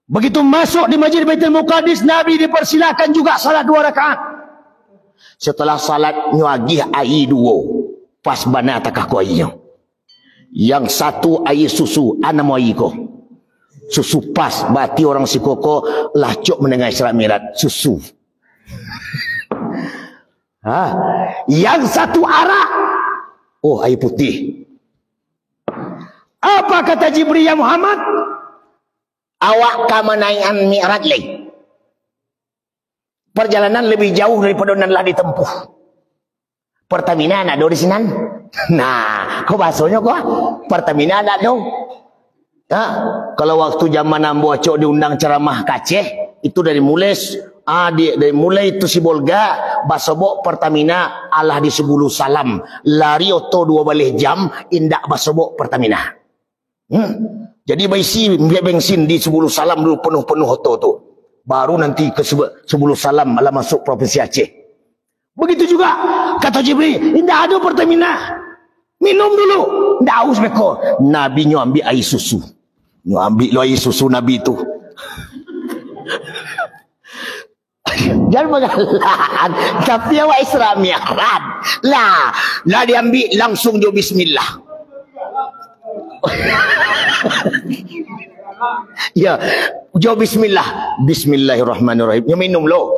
Begitu masuk di Masjid Baitul Muqaddis, Nabi dipersilakan juga salat 2 rakaat. Setelah salat nyuagih air 2, pas bana takah ku airnya. Yang satu air susu, ana mau air ko. Susu pas, berarti orang si koko lacuk mendengar Isra Mi'raj, susu. Yang satu arak, oh air putih. Apa kata Jibril ya Muhammad? Awak ka menaikan Mi'raj lagi. Perjalanan lebih jauh daripada yang telah ditempuh. Pertamina nak do di sinan. Nah, kau bahasanya kau Pertamina nak do. Kalau waktu zaman Ambo Acok diundang ceramah Aceh, itu dari mulai itu si Bolga basobok Pertamina Allah di 10 salam lari oto 2 balik jam indak basobok Pertamina. Jadi baisi bensin di 10 salam dulu penuh-penuh oto tu. Baru nanti ke 10 salam malah masuk provinsi Aceh. Begitu juga kata Jibril, indah ada Pertamina. Minum dulu. Ndak haus beko. Nabi nyo ambil air susu. Nyo ambil lo air susu Nabi tu. Jangan mengalah. Tapi awak Isra Mi'raj. Lah diambil langsung jo bismillah. Ya, jo bismillah. Bismillahirrahmanirrahim. Nyo minum lo.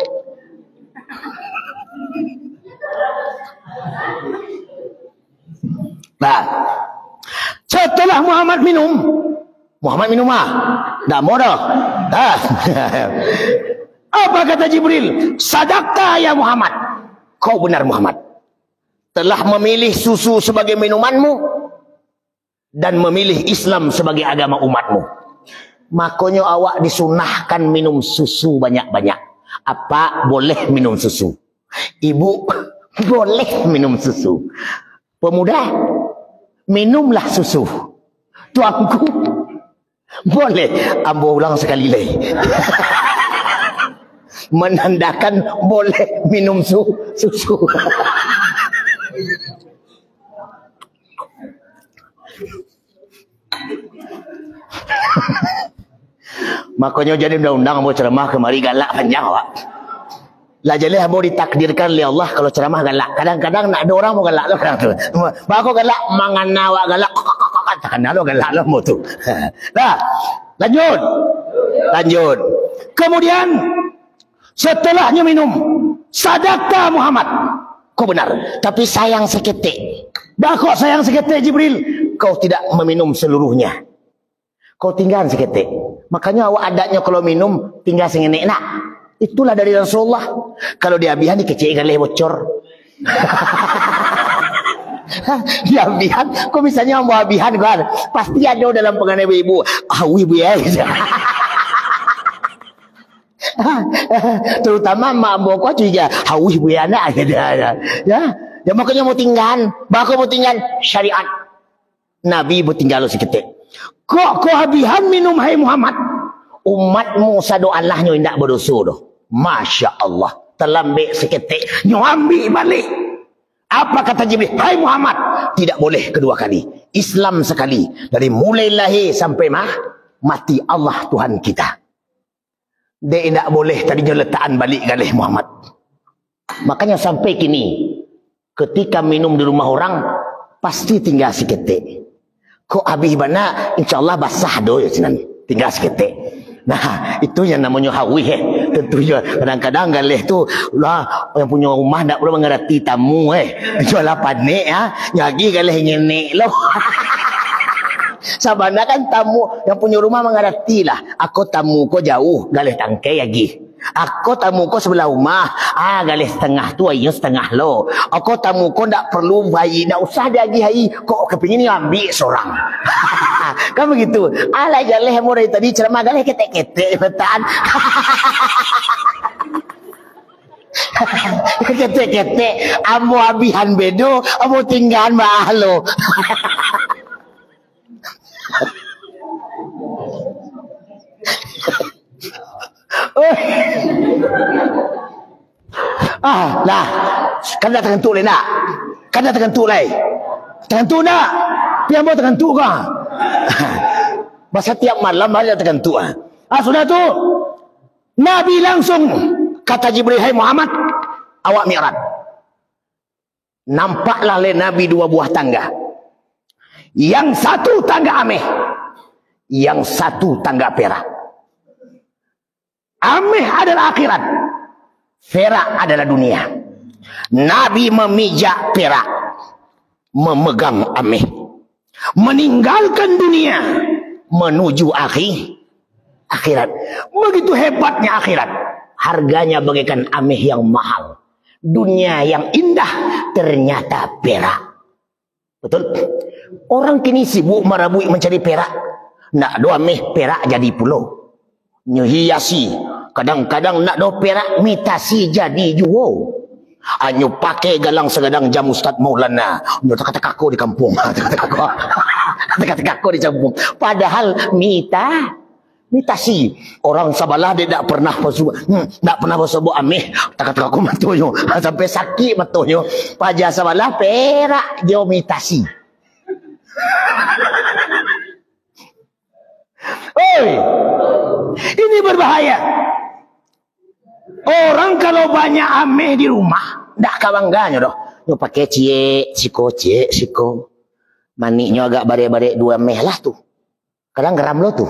Nah, setelah Muhammad minum dah mau dah. Apa kata Jibril? Sadaqta ya Muhammad. Kau benar Muhammad. Telah memilih susu sebagai minumanmu. dan memilih Islam sebagai agama umatmu. Makanya awak disunahkan minum susu banyak-banyak. Apa boleh minum susu? Ibu boleh minum susu. Pemuda, minumlah susu. Tuanku, boleh. Ambo ulang sekali lagi. Menandakan boleh minum susu. Makanya jadi undang-undang mau ceramah kemari galak panjang awak. Lah jadi mau ditakdirkan oleh Allah kalau ceramah galak. Kadang-kadang nak ada orang mau galak tu kadang tu. Bako galak mangan awak galak. Takkan ada galak lah mau tu. Dah. Lanjut. Kemudian setelahnya minum, sadaqta Muhammad. Kau benar, tapi sayang seketik. Bako sayang seketik Jibril. Kau tidak meminum seluruhnya. Kau tinggal seketik. Makanya awak adatnya kalau minum tinggal sengenek nak. Itulah dari Rasulullah. Kalau diabihan dikecilkan leh bocor. Diabihan, kok misalnya mau abihan kan? Pasti ada dalam penganai ibu. Awi bu ya. Terutama mak boko juga hawi bu ya nak ada. Ya makanya mau tinggal, bakal mau tinggal syariat. Nabi mau tinggal seketik. Kok abihan minum hai Muhammad? Umatmu sado Allahnya indak berdosa doh. Masya Allah. Terlambat seketik. Nyo ambil balik. Apa kata Jibril? Hai Muhammad. Tidak boleh kedua kali. Islam sekali. Dari mulai lahir sampai mati Allah Tuhan kita. Dia tidak boleh tadinya letaan balik galih Muhammad. Makanya sampai kini. Ketika minum di rumah orang. Pasti tinggal seketik. Kok habis bana? InsyaAllah basah doh ya sinan. Tinggal seketik. Nah, itu yang namanya hawi. Tentunya kadang-kadang galih tu lah yang punya rumah tak perlu mengerti tamu jual panik nyagi galih ngenek loh. Sabana kan tamu yang punya rumah mengerti lah. Aku tamu ko jauh galih tangkai lagi. Aku tamu ko sebelah rumah galih setengah tu ayo setengah lo. Aku tamu ko tak perlu bayi tak usah lagi hai kok kepingin ni ambil seorang. Kan begitu. Alai galih mau dari tadi ceramah galih ketek-ketek betan. Ketek-ketek amo abihan bedo amo tinggal mahalo. Lah kan dah terkentuk le nak. Kan dah terkentuk le. Terkentuk nak. Pian mau terkentuk kah? Masa tiap malam ada terkentuk sudah tu. Nabi langsung kata Jibril, hai Muhammad, awak mi'raj. Nampaklah le Nabi dua buah tangga. Yang satu tangga ameh, yang satu tangga perak. Ameh adalah akhirat, perak adalah dunia. Nabi memijak perak, memegang ameh, meninggalkan dunia, menuju akhirat. Begitu hebatnya akhirat. Harganya bagaikan ameh yang mahal. Dunia yang indah ternyata perak. Betul? Orang kini sibuk marabui mencari perak. Nak do ameh perak jadi pulau. Nyehiasi. Kadang-kadang nak do perak mitasi jadi juo. Anyo pakai galang segadang jam Ustaz Maulana. Nyo kata aku di kampung. Kata aku di kampung. Padahal mitasi. Orang sabalah dia tak pernah bersubuh ameh. Tak aku matunya. Sampai sakit matunya. Paja sabalah perak dia mitasi. Ini berbahaya. Orang kalau banyak ameh di rumah, tak kabangganya doh. Nyo pakai siko. Maniknya agak bare-bare dua ameh lah tu. Kadang geram lo tu.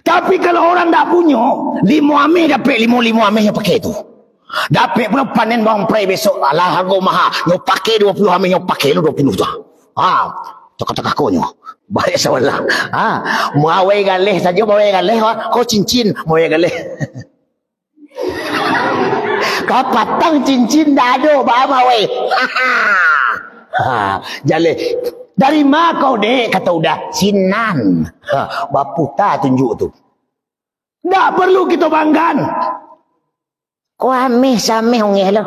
Tapi kalau orang tak punya, 5 ameh dapat 5 ameh yang pakai tu. Dapat pula panen bawang prai besok. Alah harga mahal. Nyo pakai 20 ameh, nyo pakai lu 20 tu. Cakap-cakap kau nyo. Baik sawalah. Mawai galeh saja, mawai galeh. Kau cincin, mawai galeh. Kau patang cincin dah ada, bawa mawai. Jaleh. Dari mana kau dek? Kata udah, Sinan. Bapu tak tunjuk tu. Tak perlu kita banggan. Kau ameh-sameh ongeh lah.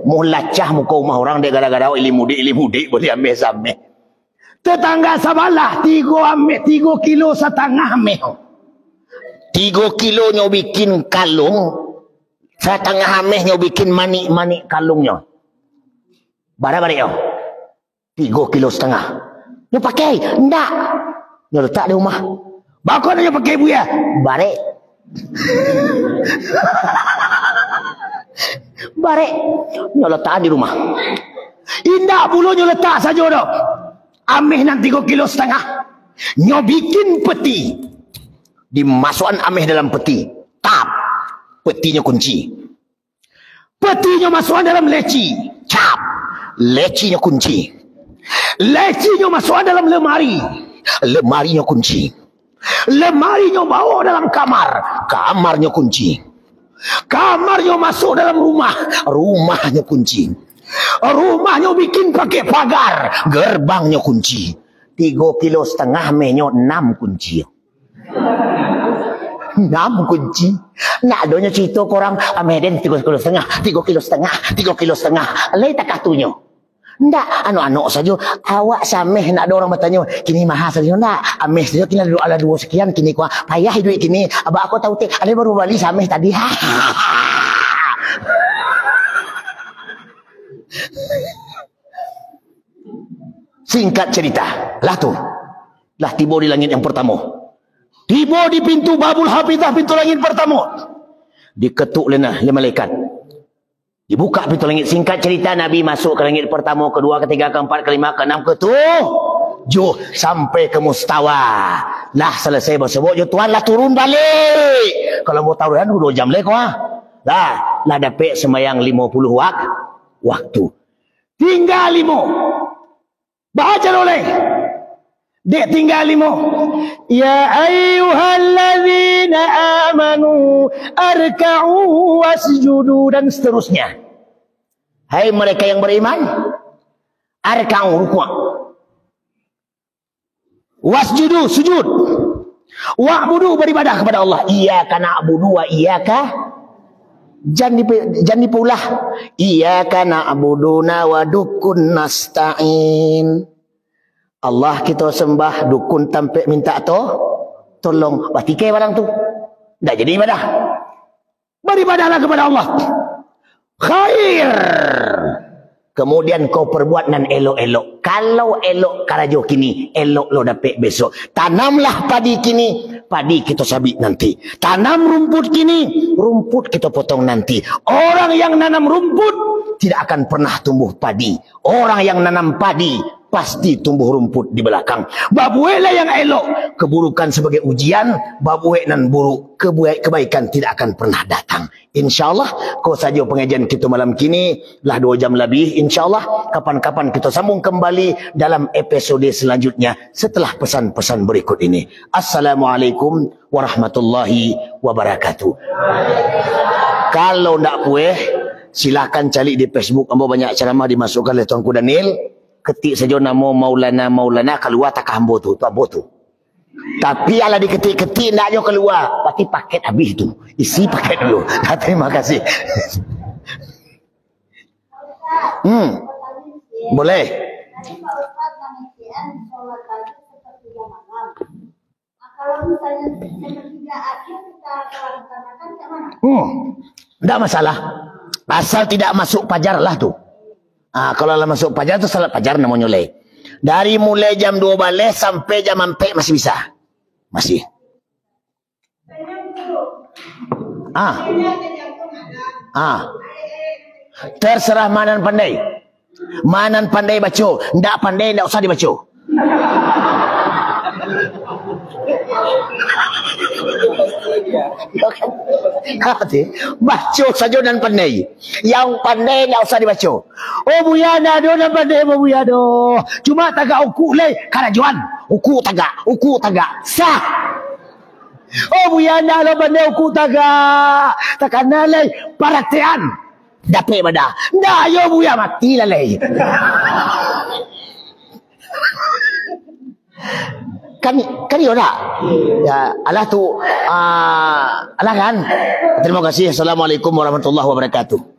Mulacah muka rumah orang dek gara-gara ilmu-dik boleh ameh-sameh. Tetangga sabalah 3 kilo setengah ameh. 3 kilo nyo bikin kalung, setengah ameh nyo bikin manik-manik kalungnya. Barang-barang yo. 3 kilo setengah. Nyo pakai? Ndak. Nyo letak di rumah. Bakal nyo pakai buaya? Barek. Barek. Nyo letak di rumah. Indah puluh nyo letak saja dah. Ameh nan 3 kilo setengah. Nyo bikin peti. Dimasukkan ameh dalam peti. Tap. Petinya kunci. Petinya masukkan dalam leci. Cap. Lecinya kunci. Lecinya masukkan dalam lemari. Lemarinya kunci. Lemarinya bawa dalam kamar. Kamarnya kunci. Kamarnya masuk dalam rumah. Rumahnya kunci. Rumahnya bikin pakai pagar. Gerbangnya kunci. 3 kilo setengah menyo 6 kunci. 6 kunci. Nak adanya cerita korang Ameden 3 kilo setengah. 3 kilo setengah. 3 kilo setengah. Lai tak katunya. Ndak, anak-anak saja. Awak sameh nak ada orang bertanya, kini mahal saja. Ndak, ameh saja kini ada 2 sekian. Kini kuah payah duit kini. Abang aku tahu ada baru balik sameh tadi. Singkat cerita, lah tu. Lah tiba di langit yang pertama. Tiba di pintu Babul Hafizah, pintu langit pertama. Diketuk oleh malaikat. Dibuka pintu langit. Singkat cerita, Nabi masuk ke langit pertama, kedua, ketiga, keempat, kelima, keenam, ketujuh, sampai ke mustawa. Lah selesai bersebut, ya Tuhan lah turun balik. Kalau mau tahu kan 2 jam lagi kau. Lah dapat semayang 50 waktu. Tinggal 5. Baca oleh. Dek tinggal 5. Ya ayyuhalladzina amanu arka'u wasjudu, dan seterusnya. Hai mereka yang beriman, arka'u, rukuk. Wasjudu, sujud. Wa'budu, beribadah kepada Allah. Iyyaka na'budu wa iyyaka, jangan dipulah. Iyyaka na'buduna wa dukun nasta'in. Allah kita sembah, dukun tampik minta tolong. Batikai barang tu. Tak jadi ibadah. Beribadahlah kepada Allah. Khair. Kemudian kau perbuat nan elok-elok. Kalau elok karajo kini, elok lo dapat besok. Tanamlah padi kini, padi kita sabit nanti. Tanam rumput kini, rumput kita potong nanti. Orang yang nanam rumput tidak akan pernah tumbuh padi. Orang yang nanam padi pasti tumbuh rumput di belakang. Babueklah yang elok, keburukan sebagai ujian. Babuek nan buruk, kebaikan tidak akan pernah datang. InsyaAllah, kau saja pengajian kita malam kini lah 2 jam lebih. InsyaAllah, kapan-kapan kita sambung kembali dalam episode selanjutnya setelah pesan-pesan berikut ini. Assalamualaikum warahmatullahi wabarakatuh. Kalau nak puas, silakan cari di Facebook. Ambo banyak ceramah dimasukkan oleh Tuanku Daniel. Ketik saja nama Maulana keluar tak hambo tu ambo tu. Tapi ala diketik-ketik nak jo keluar, pasti paket habis tu. Isi paket dulu. Terima kasih. Boleh. Kalau misalnya sepertiga akhir kita laksanakan ke mana? Tidak masalah. Asal tidak masuk pajar lah tu. Kalau lah masuk pajar tu salat pajar namanya oleh. Dari mulai jam 2 balik sampai jam 4 masih bisa. Masih. Terserah manan pandai. Manan pandai baca. Ndak pandai ndak usah dibaca. Baca saja dan pandai. Yang pandai tak usah dibaca. Oh buya dah do dan pandai buya do. Cuma tagak uku leh karajuan. Uku tagak. Sah. Oh buya dah lo pandai uku tagak. Takana leh paraktean. Dapat badah. Dah yo buya mati lah leh. kan iya tak? Ya, alah tu alah kan. Terima kasih. Assalamualaikum warahmatullahi wabarakatuh.